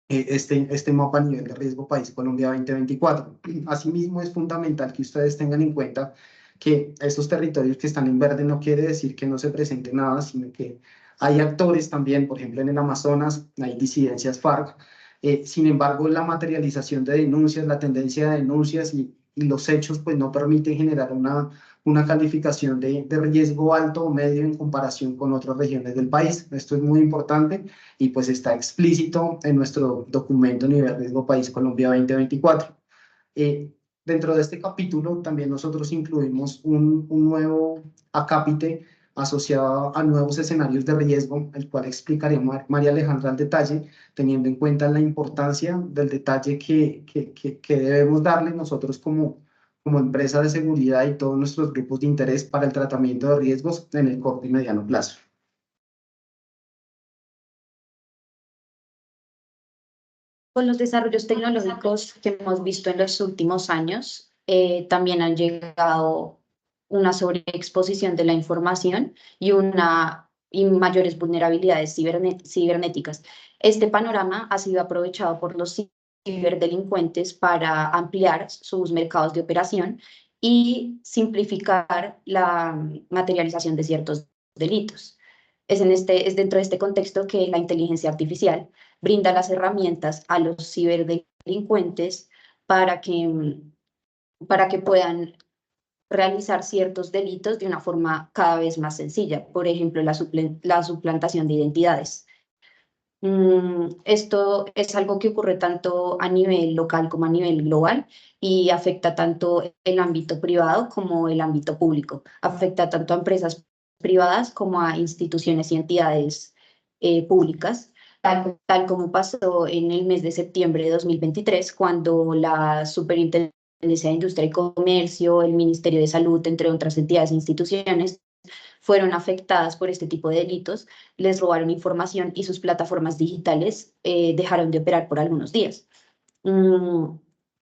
este mapa a nivel de riesgo país Colombia 2024. Asimismo, es fundamental que ustedes tengan en cuenta que esos territorios que están en verde no quiere decir que no se presente nada, sino que hay actores también, por ejemplo, en el Amazonas, hay disidencias FARC. Sin embargo, la materialización de denuncias, la tendencia de denuncias y los hechos, pues no permiten generar una calificación de riesgo alto o medio en comparación con otras regiones del país. Esto es muy importante y pues está explícito en nuestro documento Nivel Riesgo País Colombia 2024. Dentro de este capítulo también nosotros incluimos un nuevo acápite asociado a nuevos escenarios de riesgo, el cual explicaré María Alejandra al detalle, teniendo en cuenta la importancia del detalle que debemos darle nosotros como empresa de seguridad y todos nuestros grupos de interés para el tratamiento de riesgos en el corto y mediano plazo.
Con los desarrollos tecnológicos que hemos visto en los últimos años, también han llegado una sobreexposición de la información y mayores vulnerabilidades cibernéticas. Este panorama ha sido aprovechado por los ciberdelincuentes para ampliar sus mercados de operación y simplificar la materialización de ciertos delitos. Es dentro de este contexto que la inteligencia artificial brinda las herramientas a los ciberdelincuentes para que puedan realizar ciertos delitos de una forma cada vez más sencilla. Por ejemplo, la suplantación de identidades. Esto es algo que ocurre tanto a nivel local como a nivel global y afecta tanto el ámbito privado como el ámbito público. Afecta tanto a empresas privadas como a instituciones y entidades públicas, tal como pasó en el mes de septiembre de 2023, cuando la Superintendencia de Industria y Comercio, el Ministerio de Salud, entre otras entidades e instituciones, fueron afectadas por este tipo de delitos, les robaron información y sus plataformas digitales dejaron de operar por algunos días.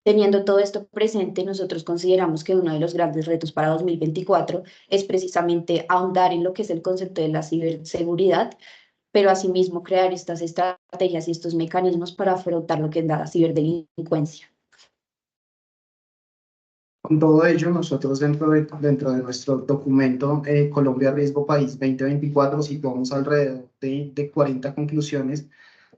Teniendo todo esto presente, nosotros consideramos que uno de los grandes retos para 2024 es precisamente ahondar en lo que es el concepto de la ciberseguridad, pero asimismo crear estas estrategias y estos mecanismos para afrontar lo que es la ciberdelincuencia.
Con todo ello, nosotros dentro de nuestro documento Colombia Riesgo País 2024 situamos alrededor de 40 conclusiones.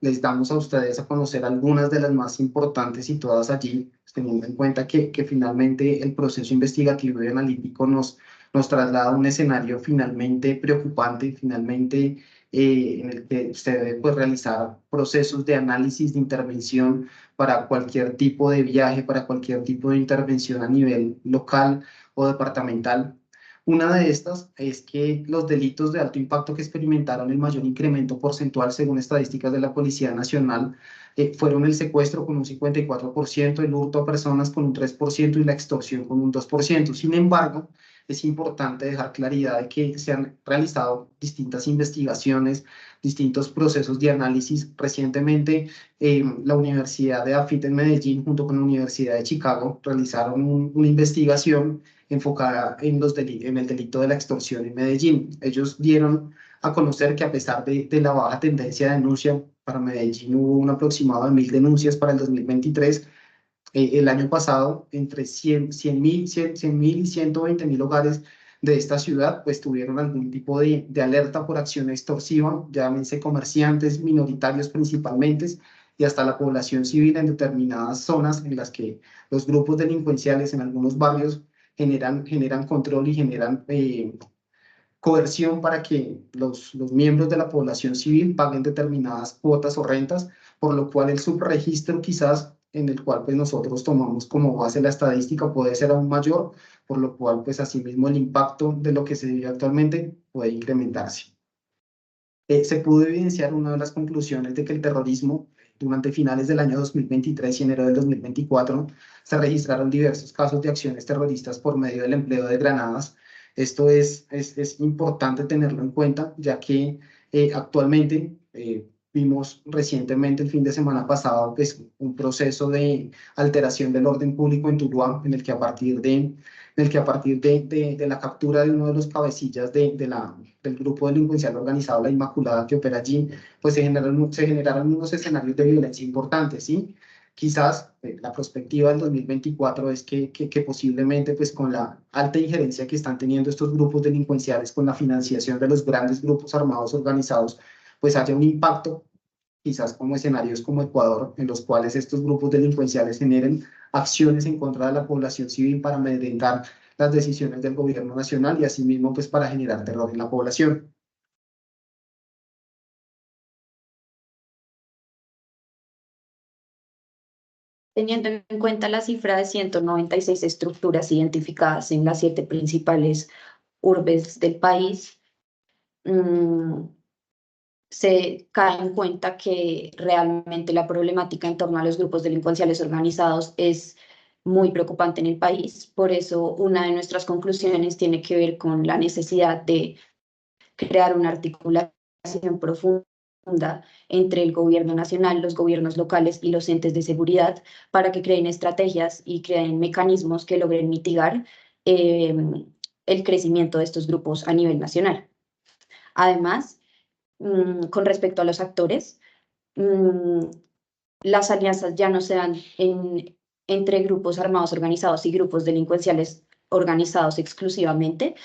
Les damos a ustedes a conocer algunas de las más importantes situadas allí, teniendo en cuenta que finalmente el proceso investigativo y analítico nos traslada a un escenario finalmente preocupante, finalmente en el que usted debe pues, realizar procesos de análisis, de intervención para cualquier tipo de viaje, para cualquier tipo de intervención a nivel local o departamental. Una de estas es que los delitos de alto impacto que experimentaron el mayor incremento porcentual según estadísticas de la Policía Nacional fueron el secuestro con un 54%, el hurto a personas con un 3% y la extorsión con un 2%. Sin embargo, es importante dejar claridad de que se han realizado distintas investigaciones, distintos procesos de análisis. Recientemente, la Universidad de AFIT en Medellín, junto con la Universidad de Chicago, realizaron una investigación enfocada en el delito de la extorsión en Medellín. Ellos dieron a conocer que a pesar de la baja tendencia de denuncia, para Medellín hubo un aproximado de 1.000 denuncias para el 2023. El año pasado, entre 100.000 y 120.000 hogares de esta ciudad, pues tuvieron algún tipo de alerta por acción extorsiva, llámense comerciantes, minoritarios principalmente, y hasta la población civil en determinadas zonas en las que los grupos delincuenciales en algunos barrios generan control y generan coerción para que los miembros de la población civil paguen determinadas cuotas o rentas, por lo cual el subregistro quizás en el cual pues nosotros tomamos como base la estadística puede ser aún mayor, por lo cual pues asimismo el impacto de lo que se vive actualmente puede incrementarse. Se pudo evidenciar una de las conclusiones de que el terrorismo durante finales del año 2023 y enero del 2024 se registraron diversos casos de acciones terroristas por medio del empleo de granadas. Esto es importante tenerlo en cuenta, ya que actualmente vimos recientemente, el fin de semana pasado, pues, un proceso de alteración del orden público en Tuluá, en el que a partir de la captura de uno de los cabecillas del grupo delincuencial organizado La Inmaculada que opera allí, pues se generaron unos escenarios de violencia importantes, ¿sí? Quizás la perspectiva del 2024 es que posiblemente pues con la alta injerencia que están teniendo estos grupos delincuenciales con la financiación de los grandes grupos armados organizados, pues haya un impacto, quizás como escenarios como Ecuador, en los cuales estos grupos delincuenciales generen acciones en contra de la población civil para amedrentar las decisiones del gobierno nacional y asimismo pues para generar terror en la población.
Teniendo en cuenta la cifra de 196 estructuras identificadas en las 7 principales urbes del país, se cae en cuenta que realmente la problemática en torno a los grupos delincuenciales organizados es muy preocupante en el país. Por eso, una de nuestras conclusiones tiene que ver con la necesidad de crear una articulación profunda entre el gobierno nacional, los gobiernos locales y los entes de seguridad para que creen estrategias y creen mecanismos que logren mitigar el crecimiento de estos grupos a nivel nacional. Además, con respecto a los actores, las alianzas ya no se dan entre grupos armados organizados y grupos delincuenciales organizados exclusivamente,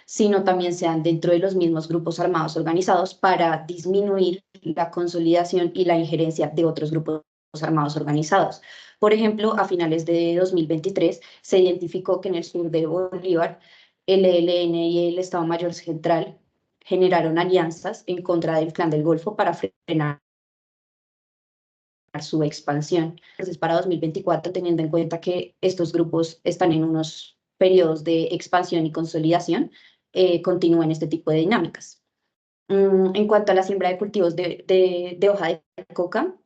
sino también se dan dentro de los mismos grupos armados organizados para disminuir la consolidación y la injerencia de otros grupos armados organizados. Por ejemplo, a finales de 2023 se identificó que en el sur de Bolívar, el ELN y el Estado Mayor Central generaron alianzas en contra del Clan del Golfo para frenar su expansión. Entonces, para 2024, teniendo en cuenta que estos grupos están en unos periodos de expansión y consolidación, continúen este tipo de dinámicas. En cuanto a la siembra de cultivos de hoja de coca,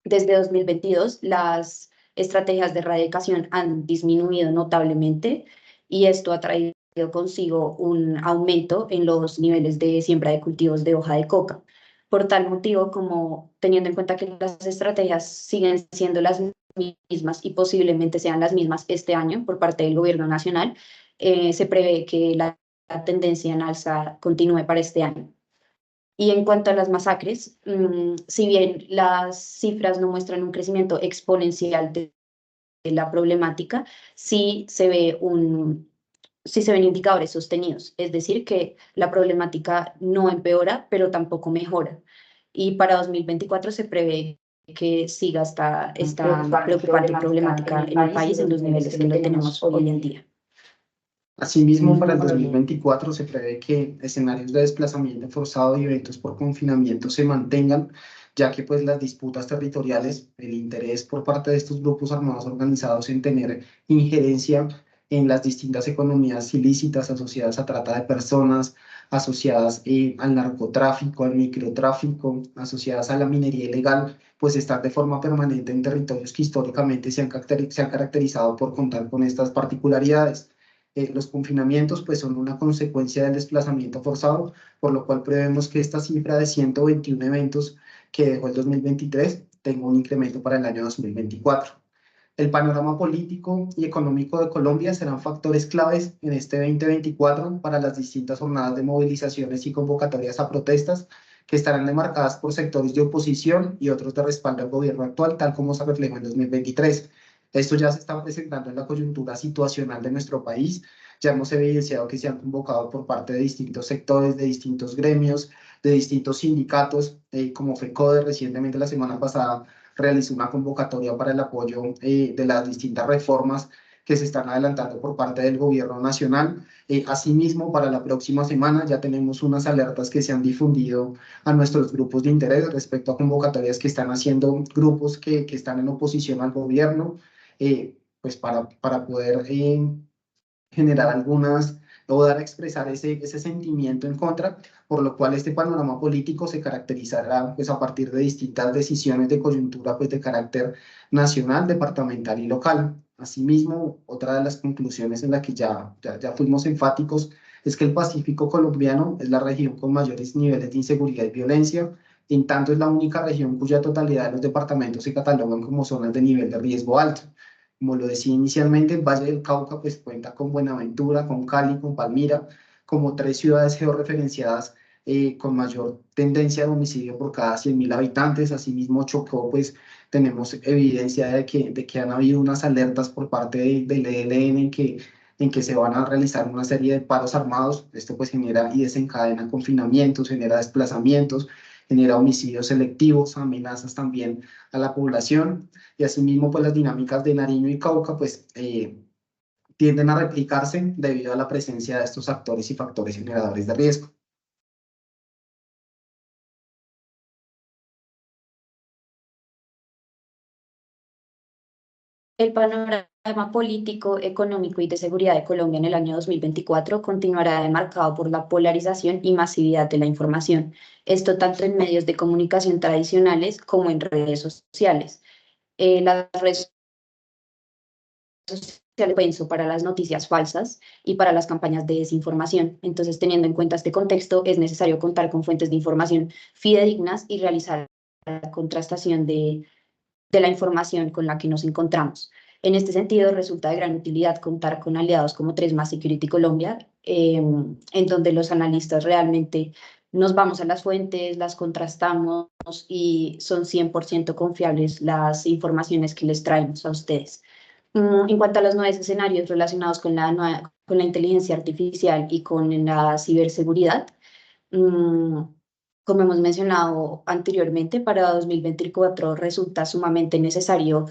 desde 2022 las estrategias de erradicación han disminuido notablemente y esto ha traído consigo un aumento en los niveles de siembra de cultivos de hoja de coca. Por tal motivo, como teniendo en cuenta que las estrategias siguen siendo las mismas y posiblemente sean las mismas este año por parte del gobierno nacional, se prevé que la tendencia en alza continúe para este año. Y en cuanto a las masacres, si bien las cifras no muestran un crecimiento exponencial de la problemática, sí se ven indicadores sostenidos, es decir, que la problemática no empeora, pero tampoco mejora. Y para 2024 se prevé que siga esta preocupante problemática en el país en los niveles que lo tenemos hoy en día.
Asimismo, para el 2024 se prevé que escenarios de desplazamiento forzado y eventos por confinamiento se mantengan, ya que pues las disputas territoriales, el interés por parte de estos grupos armados organizados en tener injerencia en las distintas economías ilícitas asociadas a trata de personas, asociadas al narcotráfico, al microtráfico, asociadas a la minería ilegal, pues estar de forma permanente en territorios que históricamente se han caracterizado por contar con estas particularidades. Los confinamientos pues son una consecuencia del desplazamiento forzado, por lo cual prevemos que esta cifra de 121 eventos que dejó el 2023 tenga un incremento para el año 2024. El panorama político y económico de Colombia serán factores claves en este 2024 para las distintas jornadas de movilizaciones y convocatorias a protestas que estarán demarcadas por sectores de oposición y otros de respaldo al gobierno actual, tal como se reflejó en 2023. Esto ya se está presentando en la coyuntura situacional de nuestro país, Ya hemos evidenciado que se han convocado por parte de distintos sectores, de distintos gremios, de distintos sindicatos, como FECODE. Recientemente, la semana pasada, realizó una convocatoria para el apoyo de las distintas reformas que se están adelantando por parte del gobierno nacional. Asimismo, para la próxima semana ya tenemos unas alertas que se han difundido a nuestros grupos de interés respecto a convocatorias que están haciendo grupos que están en oposición al gobierno, pues para poder generar algunas o dar a expresar ese sentimiento en contra, por lo cual este panorama político se caracterizará pues, a partir de distintas decisiones de coyuntura pues, de carácter nacional, departamental y local. Asimismo, otra de las conclusiones en la que ya fuimos enfáticos es que el Pacífico colombiano es la región con mayores niveles de inseguridad y violencia, en tanto es la única región cuya totalidad de los departamentos se catalogan como zonas de nivel de riesgo alto. Como lo decía inicialmente, el Valle del Cauca pues, cuenta con Buenaventura, con Cali, con Palmira, como 3 ciudades georreferenciadas con mayor tendencia de homicidio por cada 100.000 habitantes. Asimismo, Chocó, pues tenemos evidencia de que han habido unas alertas por parte del ELN en que se van a realizar una serie de paros armados. Esto pues genera y desencadena confinamientos, genera desplazamientos, genera homicidios selectivos, amenazas también a la población. Y asimismo, pues las dinámicas de Nariño y Cauca, pues tienden a replicarse debido a la presencia de estos actores y factores generadores de riesgo.
El panorama político, económico y de seguridad de Colombia en el año 2024 continuará marcado por la polarización y masividad de la información. Esto tanto en medios de comunicación tradicionales como en redes sociales. Las redes sociales propenso para las noticias falsas y para las campañas de desinformación. Entonces, teniendo en cuenta este contexto, es necesario contar con fuentes de información fidedignas y realizar la contrastación de la información con la que nos encontramos. En este sentido, resulta de gran utilidad contar con aliados como 3más Security Colombia, en donde los analistas realmente nos vamos a las fuentes, las contrastamos y son 100% confiables las informaciones que les traemos a ustedes. En cuanto a los nuevos escenarios relacionados con la inteligencia artificial y con la ciberseguridad, como hemos mencionado anteriormente, para 2024 resulta sumamente necesario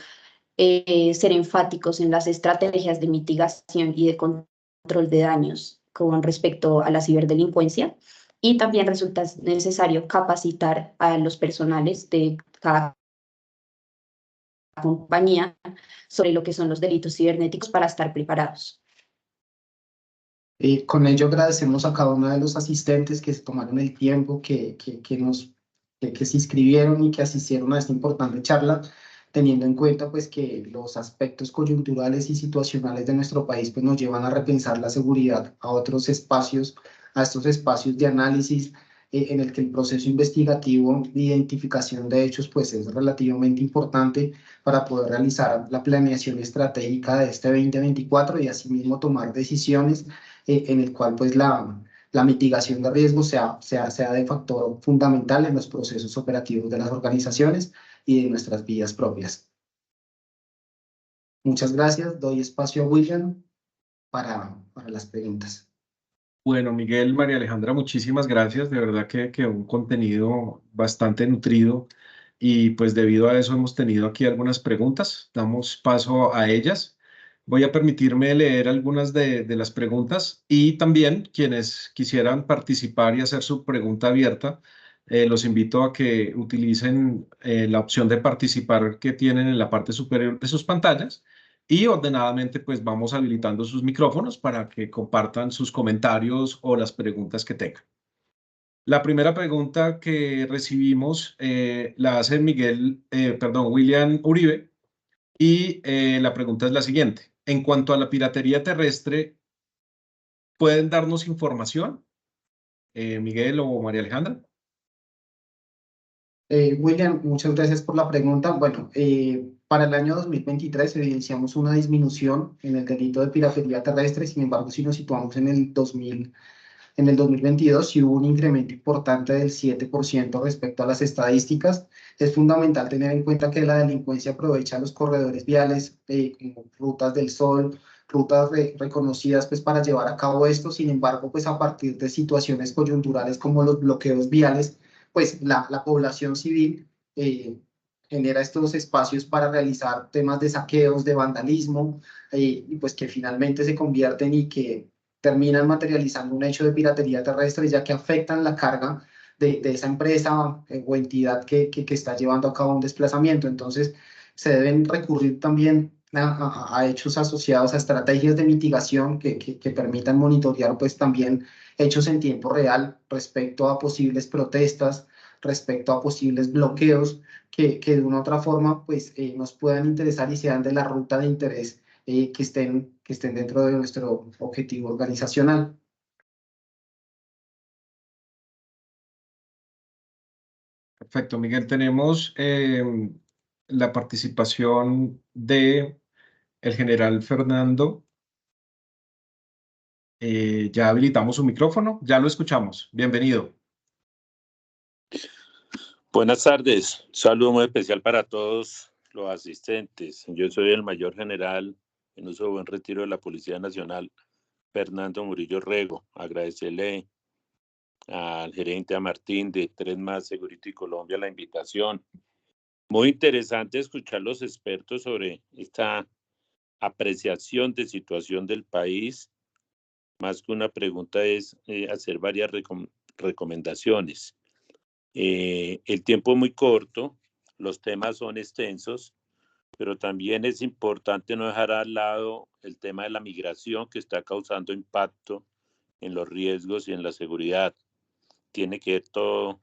ser enfáticos en las estrategias de mitigación y de control de daños con respecto a la ciberdelincuencia, y también resulta necesario capacitar a los personales de cada compañía sobre lo que son los delitos cibernéticos para estar preparados.
Con ello agradecemos a cada uno de los asistentes que se tomaron el tiempo, que se inscribieron y que asistieron a esta importante charla, teniendo en cuenta pues, que los aspectos coyunturales y situacionales de nuestro país pues, nos llevan a repensar la seguridad a otros espacios, a estos espacios de análisis en el que el proceso investigativo de identificación de hechos pues, es relativamente importante para poder realizar la planeación estratégica de este 2024 y asimismo tomar decisiones en el cual pues la mitigación de riesgos sea de factor fundamental en los procesos operativos de las organizaciones y de nuestras vidas propias. Muchas gracias. Doy espacio a William para las preguntas.
Bueno, Miguel, María Alejandra, muchísimas gracias. De verdad que un contenido bastante nutrido y pues debido a eso hemos tenido aquí algunas preguntas. Damos paso a ellas. Voy a permitirme leer algunas de las preguntas y también quienes quisieran participar y hacer su pregunta abierta, los invito a que utilicen la opción de participar que tienen en la parte superior de sus pantallas y ordenadamente pues vamos habilitando sus micrófonos para que compartan sus comentarios o las preguntas que tengan. La primera pregunta que recibimos la hace William Uribe, y la pregunta es la siguiente. En cuanto a la piratería terrestre, ¿pueden darnos información? Miguel o María Alejandra.
William, muchas gracias por la pregunta. Bueno, para el año 2023 evidenciamos una disminución en el delito de piratería terrestre. Sin embargo, si nos situamos en el 2022, sí hubo un incremento importante del 7% respecto a las estadísticas. Es fundamental tener en cuenta que la delincuencia aprovecha los corredores viales, como Rutas del Sol, rutas reconocidas pues para llevar a cabo esto. Sin embargo, pues a partir de situaciones coyunturales como los bloqueos viales, pues la población civil genera estos espacios para realizar temas de saqueos, de vandalismo, y pues que finalmente se convierten y que terminan materializando un hecho de piratería terrestre, ya que afectan la carga de esa empresa o entidad que está llevando a cabo un desplazamiento. Entonces, se deben recurrir también a hechos asociados a estrategias de mitigación que permitan monitorear pues también hechos en tiempo real respecto a posibles protestas, respecto a posibles bloqueos que de una u otra forma pues nos puedan interesar y sean de la ruta de interés que estén dentro de nuestro objetivo organizacional.
Perfecto, Miguel. Tenemos la participación de el general Fernando. Ya habilitamos su micrófono, ya lo escuchamos. Bienvenido.
Buenas tardes, un saludo muy especial para todos los asistentes. Yo soy el mayor general en uso de buen retiro de la Policía Nacional, Fernando Murillo Rego. Agradecerle al gerente, a Martín de 3más Security Colombia, la invitación. Muy interesante escuchar los expertos sobre esta apreciación de situación del país. Más que una pregunta es hacer varias recomendaciones. El tiempo es muy corto, los temas son extensos, pero también es importante no dejar al lado el tema de la migración que está causando impacto en los riesgos y en la seguridad. Tiene que ver todo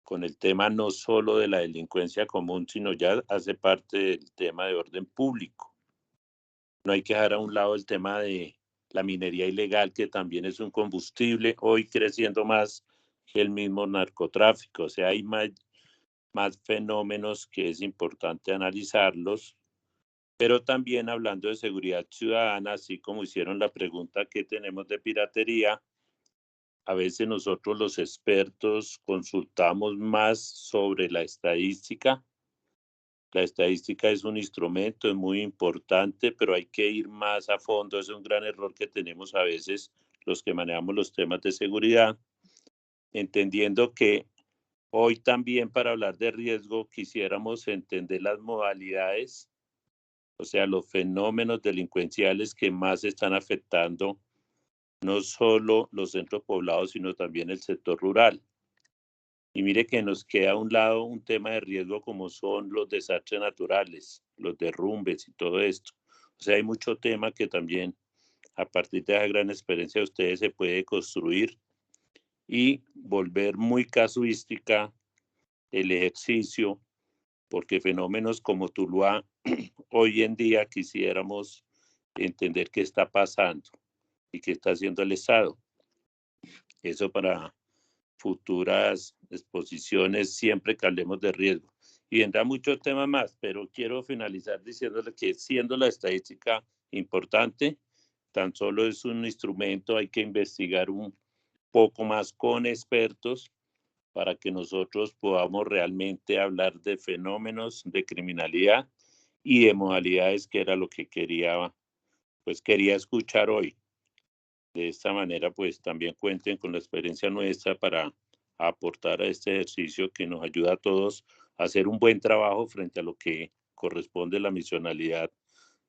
con el tema no solo de la delincuencia común, sino ya hace parte del tema de orden público. No hay que dejar a un lado el tema de la minería ilegal, que también es un combustible, hoy creciendo más que el mismo narcotráfico. O sea, hay más fenómenos que es importante analizarlos, pero también hablando de seguridad ciudadana, así como hicieron la pregunta que tenemos de piratería, a veces nosotros los expertos consultamos más sobre la estadística. La estadística es un instrumento, es muy importante, pero hay que ir más a fondo. Es un gran error que tenemos a veces los que manejamos los temas de seguridad, entendiendo que hoy también para hablar de riesgo quisiéramos entender las modalidades, o sea, los fenómenos delincuenciales que más están afectando no solo los centros poblados, sino también el sector rural. Y mire que nos queda a un lado un tema de riesgo como son los desastres naturales, los derrumbes y todo esto. O sea, hay mucho tema que también a partir de esa gran experiencia de ustedes se puede construir y volver muy casuística el ejercicio, porque fenómenos como Tuluá, hoy en día quisiéramos entender qué está pasando y qué está haciendo el Estado. Eso para futuras exposiciones, siempre que hablemos de riesgo. Y vendrá muchos temas más, pero quiero finalizar diciéndole que siendo la estadística importante, tan solo es un instrumento, hay que investigar un poco más con expertos para que nosotros podamos realmente hablar de fenómenos de criminalidad y de modalidades, que era lo que quería escuchar hoy. De esta manera, pues también cuenten con la experiencia nuestra para aportar a este ejercicio que nos ayuda a todos a hacer un buen trabajo frente a lo que corresponde a la misionalidad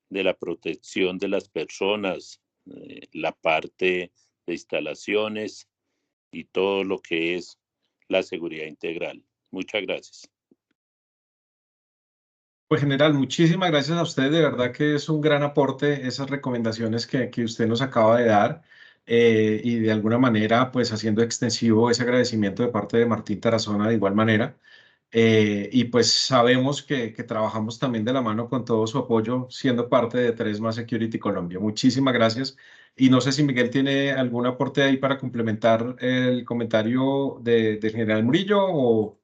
de la protección de las personas, la parte de instalaciones y todo lo que es la seguridad integral. Muchas gracias.
Pues general, muchísimas gracias a usted. De verdad que es un gran aporte esas recomendaciones que usted nos acaba de dar, y de alguna manera pues haciendo extensivo ese agradecimiento de parte de Martín Tarazona de igual manera. Y pues sabemos que trabajamos también de la mano con todo su apoyo siendo parte de 3más Security Colombia. Muchísimas gracias. Y no sé si Miguel tiene algún aporte ahí para complementar el comentario del general Murillo o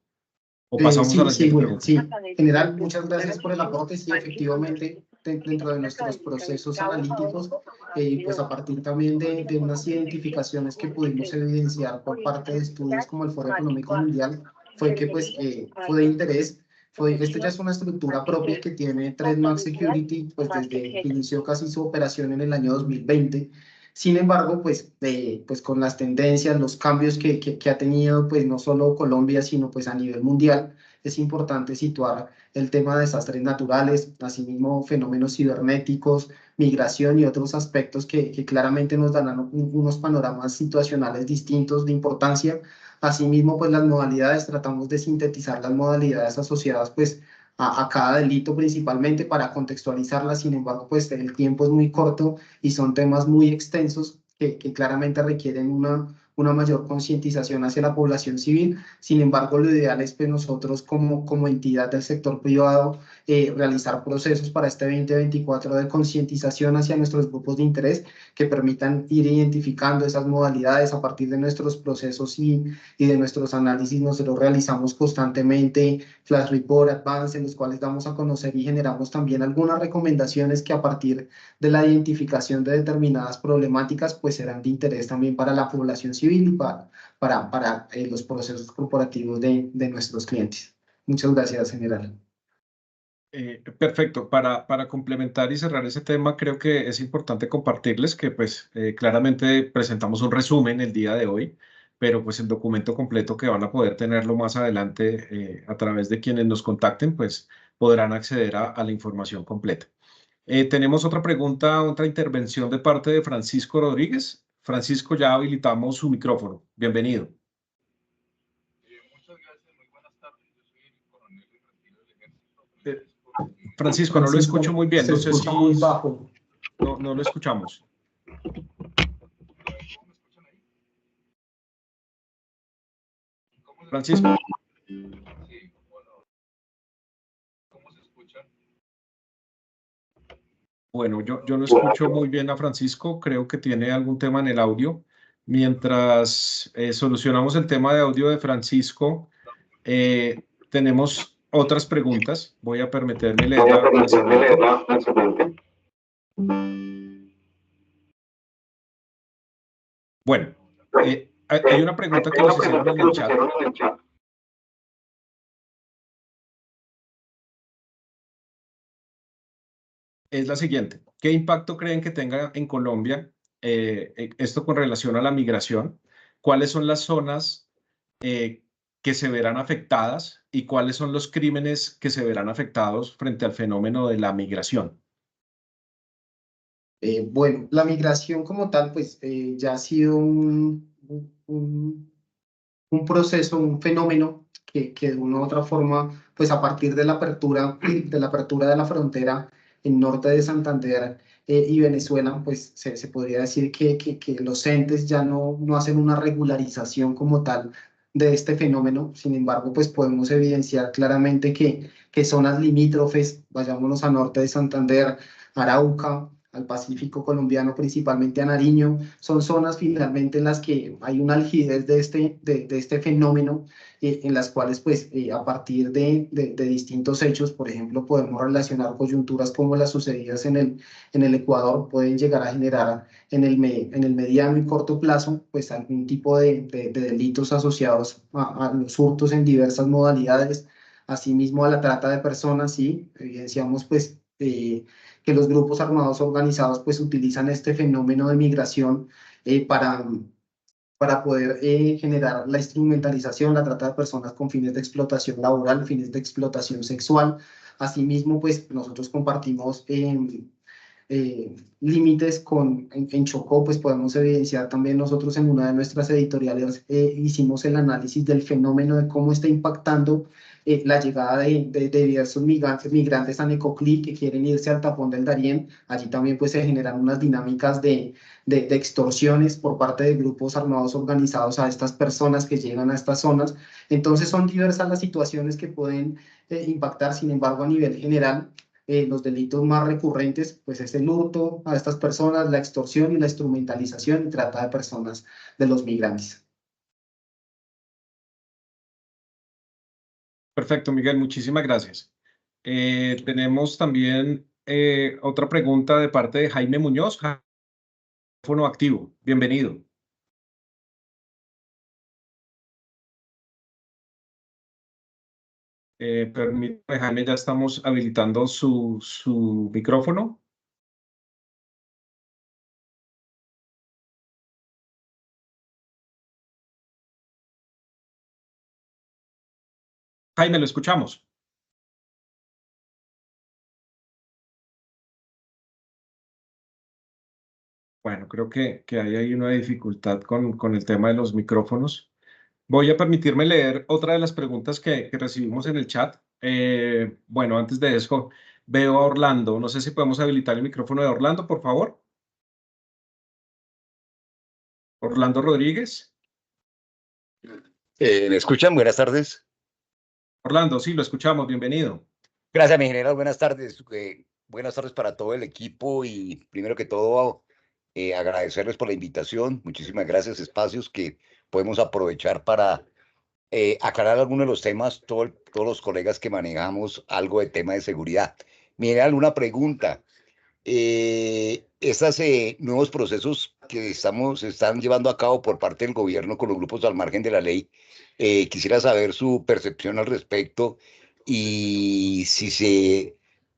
pasamos a la
Sí,
siguiente
bueno,
pregunta.
sí. General, muchas gracias por el aporte. Sí, efectivamente, dentro de nuestros procesos analíticos, pues a partir también de unas identificaciones que pudimos evidenciar por parte de estudios como el Foro Económico Mundial, fue que pues fue de interés Esto ya es una estructura propia que tiene Trademark Security, pues desde que inició casi su operación en el año 2020. Sin embargo, pues con las tendencias, los cambios que ha tenido, pues no solo Colombia, sino pues a nivel mundial, es importante situar el tema de desastres naturales, asimismo fenómenos cibernéticos, migración y otros aspectos que claramente nos dan unos panoramas situacionales distintos de importancia. Asimismo, pues las modalidades, tratamos de sintetizar las modalidades asociadas pues a cada delito principalmente para contextualizarlas. Sin embargo, pues el tiempo es muy corto y son temas muy extensos que claramente requieren una mayor concientización hacia la población civil. Sin embargo, lo ideal es que nosotros como entidad del sector privado realizar procesos para este 2024 de concientización hacia nuestros grupos de interés que permitan ir identificando esas modalidades a partir de nuestros procesos y de nuestros análisis. Nosotros realizamos constantemente flash report, advance, en los cuales damos a conocer y generamos también algunas recomendaciones que a partir de la identificación de determinadas problemáticas pues serán de interés también para la población civil y para los procesos corporativos de nuestros clientes. Muchas gracias, general.
Perfecto. Para complementar y cerrar ese tema, creo que es importante compartirles que pues claramente presentamos un resumen el día de hoy, pero pues el documento completo que van a poder tenerlo más adelante a través de quienes nos contacten, pues podrán acceder a la información completa. Tenemos otra pregunta, otra intervención de parte de Francisco Rodríguez. Francisco, ya habilitamos su micrófono. Bienvenido.
Muchas gracias, muy buenas tardes. Yo soy el coronel de retiro del ejército.
Francisco, no lo escucho muy bien.
Se
No sé
escucha
si
muy bajo.
no lo escuchamos. Francisco.
Sí, bueno. ¿Cómo se escucha?
Bueno, yo no escucho muy bien a Francisco. Creo que tiene algún tema en el audio. Mientras solucionamos el tema de audio de Francisco, tenemos otras preguntas. Voy a permitirme leer la siguiente. Bueno, hay una pregunta que nos hicieron en el chat. Es la siguiente. ¿Qué impacto creen que tenga en Colombia esto con relación a la migración? ¿Cuáles son las zonas que se verán afectadas y cuáles son los crímenes que se verán afectados frente al fenómeno de la migración?
Bueno, la migración como tal, pues ya ha sido un proceso, un fenómeno que de una u otra forma, pues a partir de la apertura de la frontera en norte de Santander y Venezuela, pues se podría decir que los entes ya no hacen una regularización como tal de este fenómeno. Sin embargo, pues podemos evidenciar claramente que zonas limítrofes, vayámonos a norte de Santander, Arauca, al Pacífico colombiano, principalmente a Nariño, son zonas finalmente en las que hay una algidez de este fenómeno, en las cuales pues a partir de distintos hechos, por ejemplo, podemos relacionar coyunturas como las sucedidas en el Ecuador, pueden llegar a generar en el mediano y corto plazo pues algún tipo de delitos asociados a los hurtos en diversas modalidades, asimismo a la trata de personas, y evidenciamos pues que los grupos armados organizados pues utilizan este fenómeno de migración para poder generar la instrumentalización, la trata de personas con fines de explotación laboral, fines de explotación sexual. Asimismo, pues nosotros compartimos límites en Chocó, pues podemos evidenciar también nosotros en una de nuestras editoriales, hicimos el análisis del fenómeno de cómo está impactando la llegada de diversos migrantes a Necoclí que quieren irse al tapón del Darién. Allí también pues se generan unas dinámicas de extorsiones por parte de grupos armados organizados a estas personas que llegan a estas zonas. Entonces son diversas las situaciones que pueden impactar. Sin embargo, a nivel general, los delitos más recurrentes pues es el hurto a estas personas, la extorsión y la instrumentalización y trata de personas de los migrantes.
Perfecto, Miguel, muchísimas gracias. Tenemos también otra pregunta de parte de Jaime Muñoz. Micrófono activo. Bienvenido. Permítame, Jaime, ya estamos habilitando su micrófono. Jaime, lo escuchamos. Bueno, creo que hay ahí una dificultad con el tema de los micrófonos. Voy a permitirme leer otra de las preguntas que recibimos en el chat. Bueno, antes de eso, veo a Orlando. No sé si podemos habilitar el micrófono de Orlando, por favor. Orlando Rodríguez.
¿Me escuchan? Buenas tardes.
Orlando, sí, lo escuchamos. Bienvenido.
Gracias, mi general. Buenas tardes. Buenas tardes para todo el equipo y primero que todo agradecerles por la invitación. Muchísimas gracias. Espacios que podemos aprovechar para aclarar algunos de los temas, todos los colegas que manejamos algo de tema de seguridad. Mi general, una pregunta. Estos nuevos procesos que se están llevando a cabo por parte del gobierno con los grupos al margen de la ley, quisiera saber su percepción al respecto y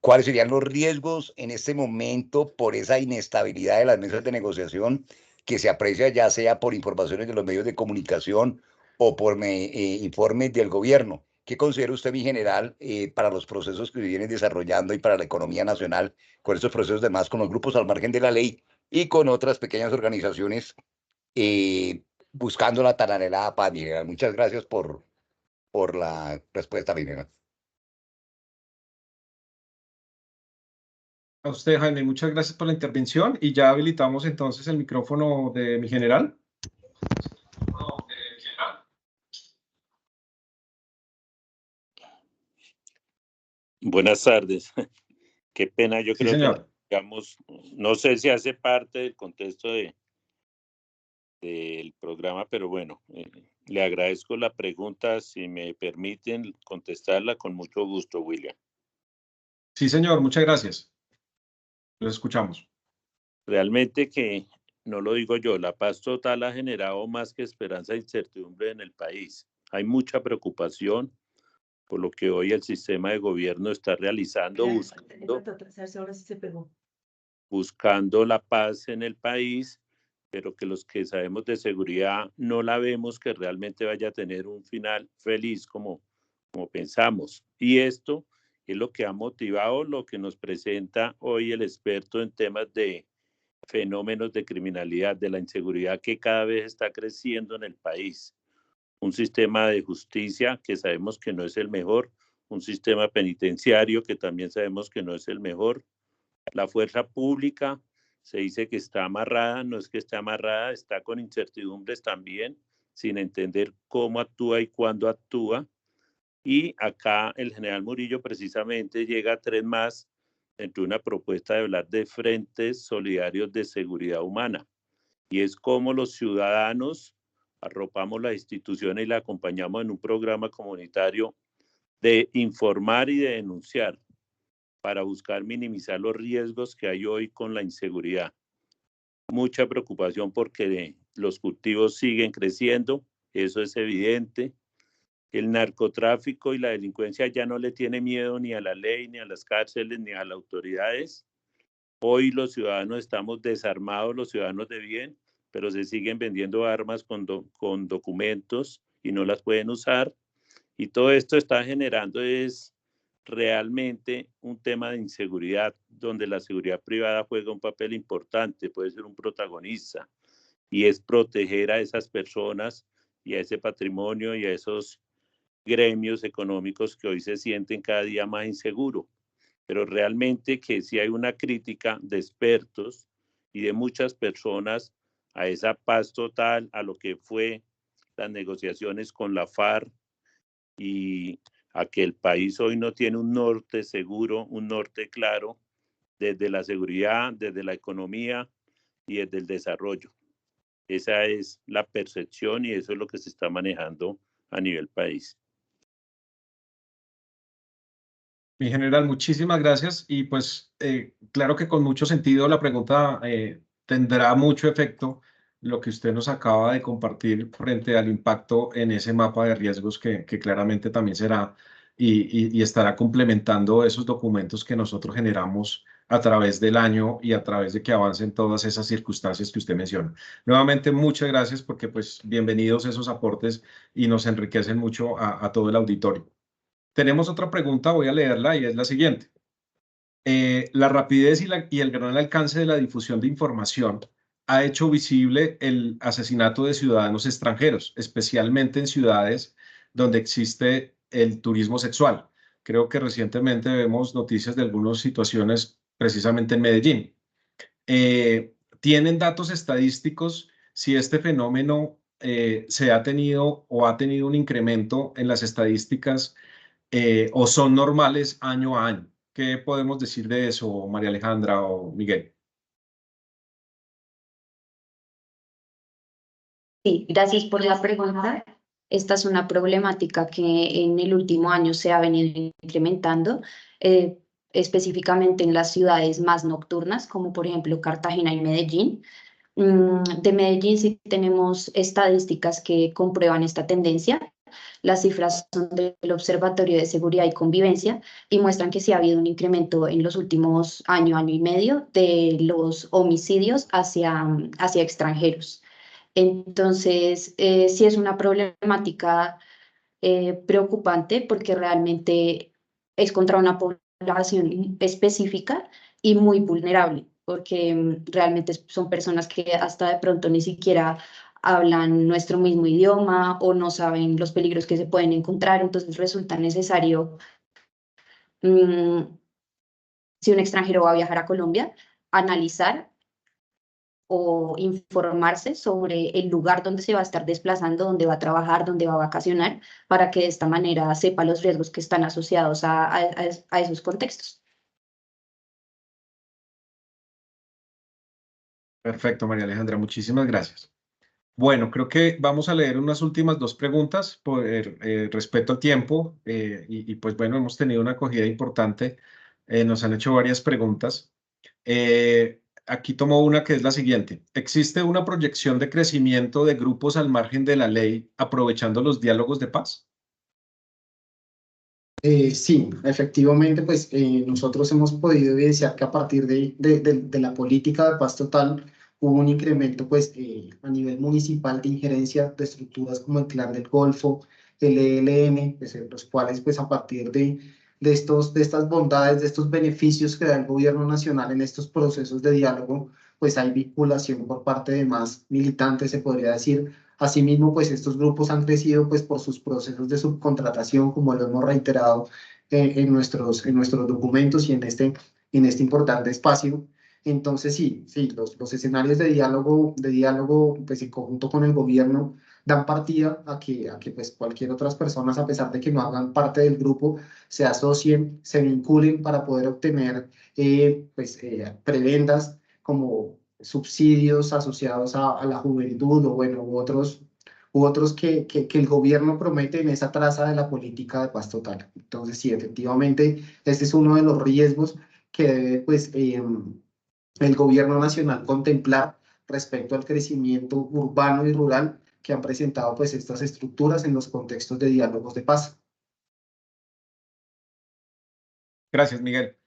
cuáles serían los riesgos en este momento por esa inestabilidad de las mesas de negociación que se aprecia ya sea por informaciones de los medios de comunicación o por informes del gobierno. ¿Qué considera usted, mi general, para los procesos que se vienen desarrollando y para la economía nacional con estos procesos de más, con los grupos al margen de la ley y con otras pequeñas organizaciones buscando la tan anhelada paz, mi general? Muchas gracias por la respuesta, mi general.
A usted, Jaime, muchas gracias por la intervención y ya habilitamos entonces el micrófono de mi general.
Buenas tardes. Qué pena, yo
Sí,
creo
señor.
que, digamos, no sé si hace parte del contexto del programa, pero bueno, le agradezco la pregunta. Si me permiten contestarla, con mucho gusto, William.
Sí, señor, muchas gracias. Lo escuchamos.
Realmente que, no lo digo yo, la paz total ha generado más que esperanza e incertidumbre en el país. Hay mucha preocupación por lo que hoy el sistema de gobierno está realizando, buscando la paz en el país, pero que los que sabemos de seguridad no la vemos que realmente vaya a tener un final feliz como pensamos. Y esto es lo que ha motivado lo que nos presenta hoy el experto en temas de fenómenos de criminalidad, de la inseguridad que cada vez está creciendo en el país. Un sistema de justicia que sabemos que no es el mejor, un sistema penitenciario que también sabemos que no es el mejor. La fuerza pública se dice que está amarrada, no es que esté amarrada, está con incertidumbres también, sin entender cómo actúa y cuándo actúa. Y acá el general Murillo precisamente llega a 3 más entre una propuesta de hablar de frentes solidarios de seguridad humana. Y es como los ciudadanos arropamos las instituciones y la acompañamos en un programa comunitario de informar y de denunciar para buscar minimizar los riesgos que hay hoy con la inseguridad. Mucha preocupación porque los cultivos siguen creciendo, eso es evidente. El narcotráfico y la delincuencia ya no le tiene miedo ni a la ley, ni a las cárceles, ni a las autoridades. Hoy los ciudadanos estamos desarmados, los ciudadanos de bien, pero se siguen vendiendo armas con documentos y no las pueden usar. Y todo esto está generando es realmente un tema de inseguridad, donde la seguridad privada juega un papel importante, puede ser un protagonista, y es proteger a esas personas y a ese patrimonio y a esos gremios económicos que hoy se sienten cada día más inseguros. Pero realmente que sí hay una crítica de expertos y de muchas personas a esa paz total, a lo que fue las negociaciones con la FARC y a que el país hoy no tiene un norte seguro, un norte claro, desde la seguridad, desde la economía y desde el desarrollo. Esa es la percepción y eso es lo que se está manejando a nivel país.
Mi general, muchísimas gracias. Y pues claro que con mucho sentido la pregunta tendrá mucho efecto lo que usted nos acaba de compartir frente al impacto en ese mapa de riesgos que claramente también será y estará complementando esos documentos que nosotros generamos a través del año y a través de que avancen todas esas circunstancias que usted menciona. Nuevamente, muchas gracias porque pues bienvenidos esos aportes y nos enriquecen mucho a todo el auditorio. Tenemos otra pregunta, voy a leerla y es la siguiente. La rapidez y el gran alcance de la difusión de información ha hecho visible el asesinato de ciudadanos extranjeros, especialmente en ciudades donde existe el turismo sexual. Creo que recientemente vemos noticias de algunas situaciones precisamente en Medellín. ¿Tienen datos estadísticos si este fenómeno se ha tenido o ha tenido un incremento en las estadísticas o son normales año a año? ¿Qué podemos decir de eso, María Alejandra o Miguel?
Sí, gracias por la pregunta. Esta es una problemática que en el último año se ha venido incrementando, específicamente en las ciudades más nocturnas, como por ejemplo Cartagena y Medellín. De Medellín sí tenemos estadísticas que comprueban esta tendencia. Las cifras son del Observatorio de Seguridad y Convivencia y muestran que sí ha habido un incremento en los últimos año y medio de los homicidios hacia extranjeros. Entonces, sí es una problemática preocupante porque realmente es contra una población específica y muy vulnerable, porque realmente son personas que hasta de pronto ni siquiera hablan nuestro mismo idioma o no saben los peligros que se pueden encontrar, entonces resulta necesario, si un extranjero va a viajar a Colombia, analizar o informarse sobre el lugar donde se va a estar desplazando, donde va a trabajar, donde va a vacacionar, para que de esta manera sepa los riesgos que están asociados a esos contextos.
Perfecto, María Alejandra, muchísimas gracias. Bueno, creo que vamos a leer unas últimas dos preguntas por respecto al tiempo y pues bueno, hemos tenido una acogida importante. Nos han hecho varias preguntas. Aquí tomo una que es la siguiente. ¿Existe una proyección de crecimiento de grupos al margen de la ley aprovechando los diálogos de paz?
Sí, efectivamente, pues nosotros hemos podido evidenciar que a partir de la política de paz total hubo un incremento pues a nivel municipal de injerencia de estructuras como el Clan del Golfo, el ELN, pues, los cuales pues a partir de estas bondades, de estos beneficios que da el gobierno nacional en estos procesos de diálogo, pues hay vinculación por parte de más militantes, se podría decir. Asimismo, pues estos grupos han crecido pues por sus procesos de subcontratación, como lo hemos reiterado en nuestros documentos y en este importante espacio. Entonces, sí, los escenarios de diálogo pues en conjunto con el gobierno dan partida a que pues cualquier otras personas, a pesar de que no hagan parte del grupo, se asocien, se vinculen para poder obtener prebendas como subsidios asociados a la juventud o bueno, u otros que el gobierno promete en esa traza de la política de paz total. Entonces, sí, efectivamente, este es uno de los riesgos que debe pues, el gobierno nacional contemplar respecto al crecimiento urbano y rural que han presentado pues, estas estructuras en los contextos de diálogos de paz.
Gracias, Miguel.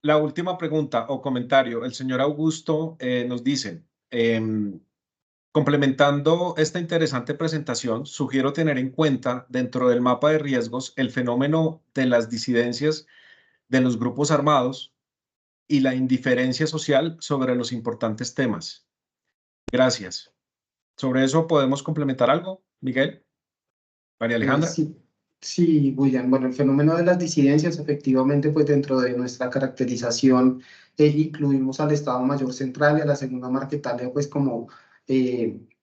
La última pregunta o comentario. El señor Augusto nos dice, complementando esta interesante presentación, sugiero tener en cuenta dentro del mapa de riesgos el fenómeno de las disidencias de los grupos armados y la indiferencia social sobre los importantes temas. Gracias. ¿Sobre eso podemos complementar algo, Miguel? María Alejandra.
Sí, William. Bueno, el fenómeno de las disidencias, efectivamente, pues dentro de nuestra caracterización incluimos al Estado Mayor Central y a la Segunda Marquetalia, pues como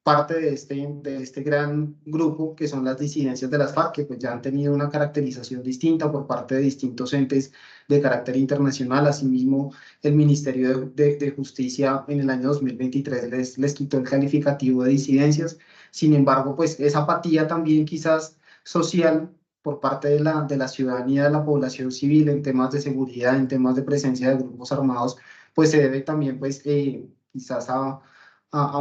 parte de este gran grupo que son las disidencias de las FARC, que pues ya han tenido una caracterización distinta por parte de distintos entes de carácter internacional. Asimismo, el Ministerio de Justicia en el año 2023 les quitó el calificativo de disidencias. Sin embargo, pues esa apatía también quizás social por parte de la ciudadanía, de la población civil en temas de seguridad, en temas de presencia de grupos armados, pues se debe también pues quizás a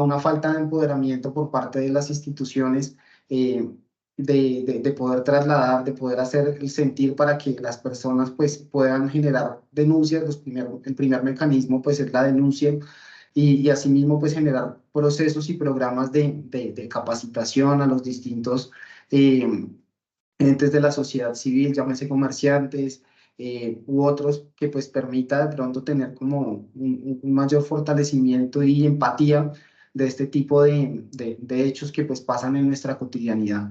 una falta de empoderamiento por parte de las instituciones de poder trasladar, de poder hacer el sentir para que las personas pues puedan generar denuncias. El primer mecanismo pues es la denuncia y asimismo pues generar procesos y programas de capacitación a los distintos eh, entes de la sociedad civil, llámese comerciantes u otros, que pues permita de pronto tener como un mayor fortalecimiento y empatía de este tipo de hechos que pues pasan en nuestra cotidianidad.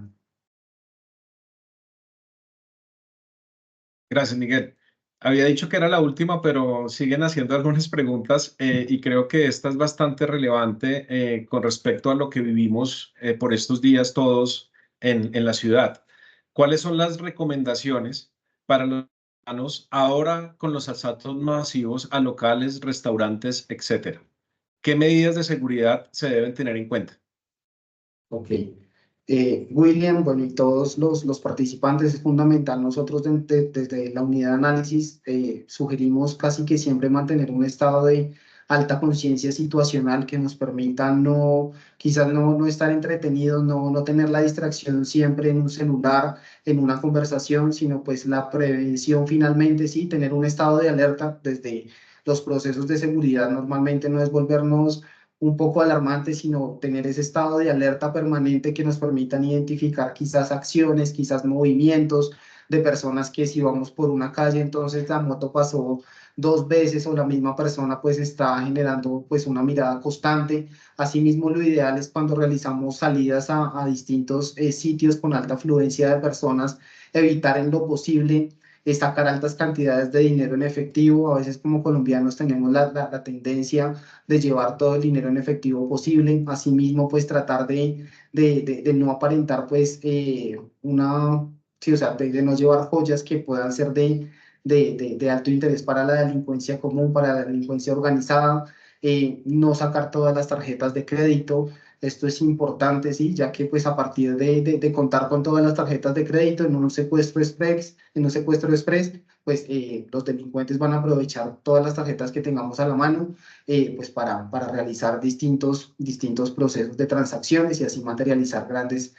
Gracias, Miguel. Había dicho que era la última, pero siguen haciendo algunas preguntas y creo que esta es bastante relevante con respecto a lo que vivimos por estos días todos en la ciudad. ¿Cuáles son las recomendaciones para los ciudadanos ahora con los asaltos masivos a locales, restaurantes, etcétera? ¿Qué medidas de seguridad se deben tener en cuenta?
Ok. William, bueno, y todos los participantes, es fundamental. Nosotros desde la unidad de análisis sugerimos casi que siempre mantener un estado de alta conciencia situacional que nos permita quizás no estar entretenidos, no tener la distracción siempre en un celular, en una conversación, sino pues la prevención finalmente, sí, tener un estado de alerta desde los procesos de seguridad. Normalmente no es volvernos un poco alarmante, sino tener ese estado de alerta permanente que nos permitan identificar quizás acciones, quizás movimientos de personas que si vamos por una calle, entonces la moto pasó 2 veces o la misma persona pues está generando pues una mirada constante. Asimismo, lo ideal es cuando realizamos salidas a distintos sitios con alta afluencia de personas, evitar en lo posible sacar altas cantidades de dinero en efectivo. A veces como colombianos tenemos la tendencia de llevar todo el dinero en efectivo posible. Asimismo, pues tratar de no aparentar pues sí, o sea, de no llevar joyas que puedan ser de alto interés para la delincuencia común, para la delincuencia organizada. No sacar todas las tarjetas de crédito. Esto es importante, sí, ya que pues a partir de contar con todas las tarjetas de crédito en un secuestro express, pues los delincuentes van a aprovechar todas las tarjetas que tengamos a la mano pues para realizar distintos procesos de transacciones y así materializar grandes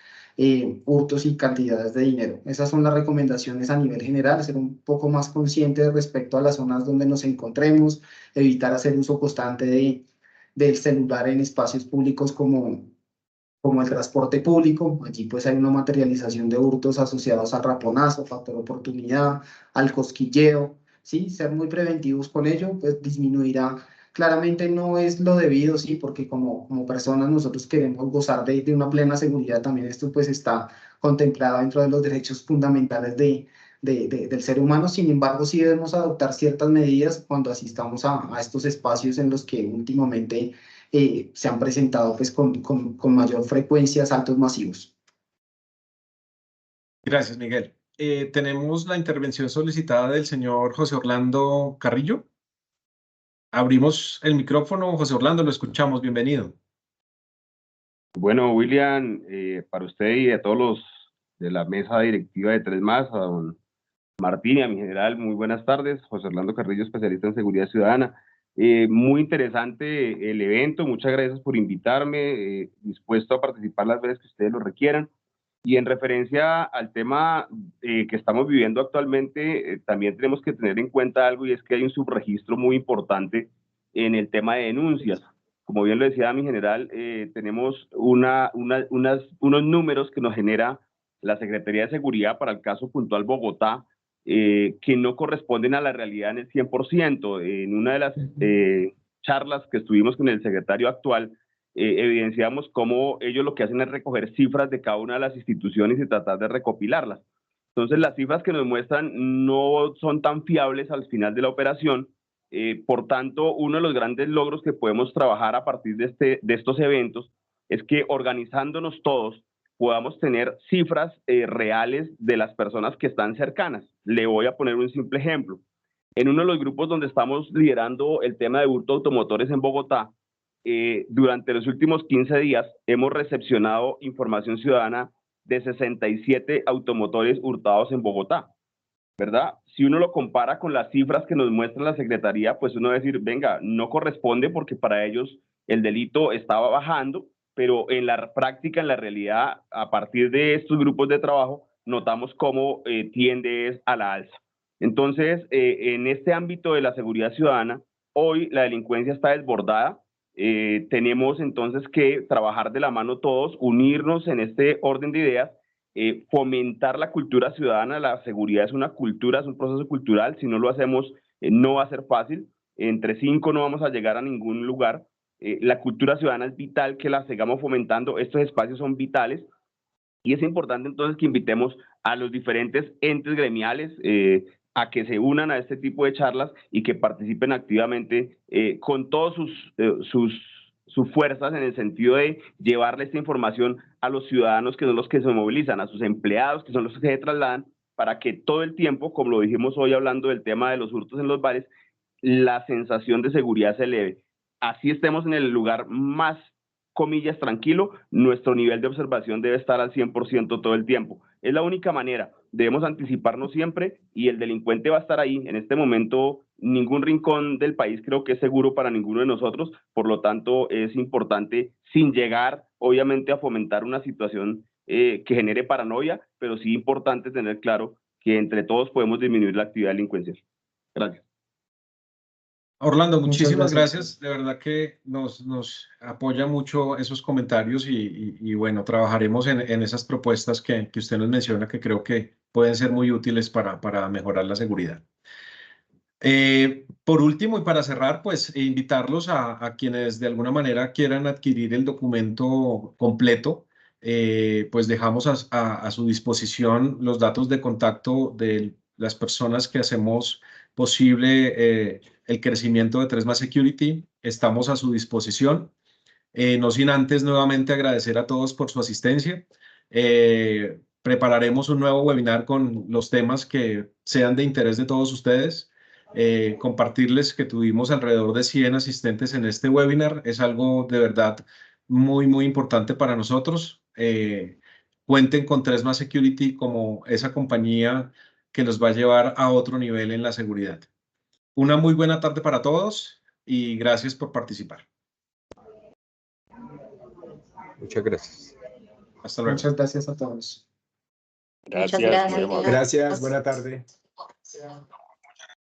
hurtos y cantidades de dinero. Esas son las recomendaciones a nivel general, ser un poco más conscientes respecto a las zonas donde nos encontremos, evitar hacer uso constante del celular en espacios públicos como el transporte público. Allí pues hay una materialización de hurtos asociados al raponazo, factor oportunidad, al cosquilleo, ¿sí? Ser muy preventivos con ello, pues disminuirá. Claramente no es lo debido, sí, porque como personas nosotros queremos gozar de una plena seguridad. También esto pues está contemplado dentro de los derechos fundamentales del ser humano. Sin embargo, sí debemos adoptar ciertas medidas cuando asistamos a estos espacios en los que últimamente se han presentado pues con mayor frecuencia asaltos masivos.
Gracias, Miguel. Tenemos la intervención solicitada del señor José Orlando Carrillo. Abrimos el micrófono. José Orlando, lo escuchamos. Bienvenido.
Bueno, William, para usted y a todos los de la mesa directiva de Tres Más, a don Martín y a mi general, muy buenas tardes. José Orlando Carrillo, especialista en seguridad ciudadana. Muy interesante el evento, muchas gracias por invitarme, dispuesto a participar las veces que ustedes lo requieran. Y en referencia al tema que estamos viviendo actualmente, también tenemos que tener en cuenta algo, y es que hay un subregistro muy importante en el tema de denuncias. Como bien lo decía mi general, tenemos unos números que nos genera la Secretaría de Seguridad para el caso puntual Bogotá, que no corresponden a la realidad en el 100%. En una de las charlas que estuvimos con el secretario actual, evidenciamos cómo ellos lo que hacen es recoger cifras de cada una de las instituciones y tratar de recopilarlas. Entonces, las cifras que nos muestran no son tan fiables al final de la operación. Por tanto, uno de los grandes logros que podemos trabajar a partir de estos eventos es que organizándonos todos podamos tener cifras reales de las personas que están cercanas. Le voy a poner un simple ejemplo. En uno de los grupos donde estamos liderando el tema de hurto automotores en Bogotá, durante los últimos 15 días hemos recepcionado información ciudadana de 67 automotores hurtados en Bogotá, ¿verdad? Si uno lo compara con las cifras que nos muestra la Secretaría, pues uno va a decir, venga, no corresponde porque para ellos el delito estaba bajando, pero en la práctica, en la realidad, a partir de estos grupos de trabajo, notamos cómo tiende a la alza. Entonces, en este ámbito de la seguridad ciudadana, hoy la delincuencia está desbordada. Tenemos entonces que trabajar de la mano todos, unirnos en este orden de ideas, fomentar la cultura ciudadana. La seguridad es una cultura, es un proceso cultural. Si no lo hacemos, no va a ser fácil. Entre 5 no vamos a llegar a ningún lugar. La cultura ciudadana es vital que la sigamos fomentando. Estos espacios son vitales y es importante entonces que invitemos a los diferentes entes gremiales a que se unan a este tipo de charlas y que participen activamente con todas sus fuerzas, en el sentido de llevarle esta información a los ciudadanos, que son los que se movilizan, a sus empleados, que son los que se trasladan, para que todo el tiempo, como lo dijimos hoy hablando del tema de los hurtos en los bares, la sensación de seguridad se eleve. Así estemos en el lugar más, comillas, tranquilo, nuestro nivel de observación debe estar al 100% todo el tiempo. Es la única manera. Debemos anticiparnos siempre y el delincuente va a estar ahí. En este momento, ningún rincón del país creo que es seguro para ninguno de nosotros. Por lo tanto, es importante, sin llegar, obviamente, a fomentar una situación que genere paranoia, pero sí importante tener claro que entre todos podemos disminuir la actividad delincuencial. Gracias.
Orlando, muchísimas gracias. De verdad que nos apoya mucho esos comentarios y bueno, trabajaremos en esas propuestas que usted nos menciona, que creo que pueden ser muy útiles para mejorar la seguridad. Por último, y para cerrar, pues invitarlos a quienes de alguna manera quieran adquirir el documento completo. Pues dejamos a su disposición los datos de contacto de las personas que hacemos posible el crecimiento de 3más Security. Estamos a su disposición. No sin antes nuevamente agradecer a todos por su asistencia. Prepararemos un nuevo webinar con los temas que sean de interés de todos ustedes. Compartirles que tuvimos alrededor de 100 asistentes en este webinar. Es algo de verdad muy, muy importante para nosotros. Cuenten con 3más Security como esa compañía que los va a llevar a otro nivel en la seguridad. Una muy buena tarde para todos y gracias por participar.
Muchas gracias.
Hasta luego.
Muchas gracias a todos.
Gracias.
Muchas gracias.
Muy amable.
Gracias, buena tarde.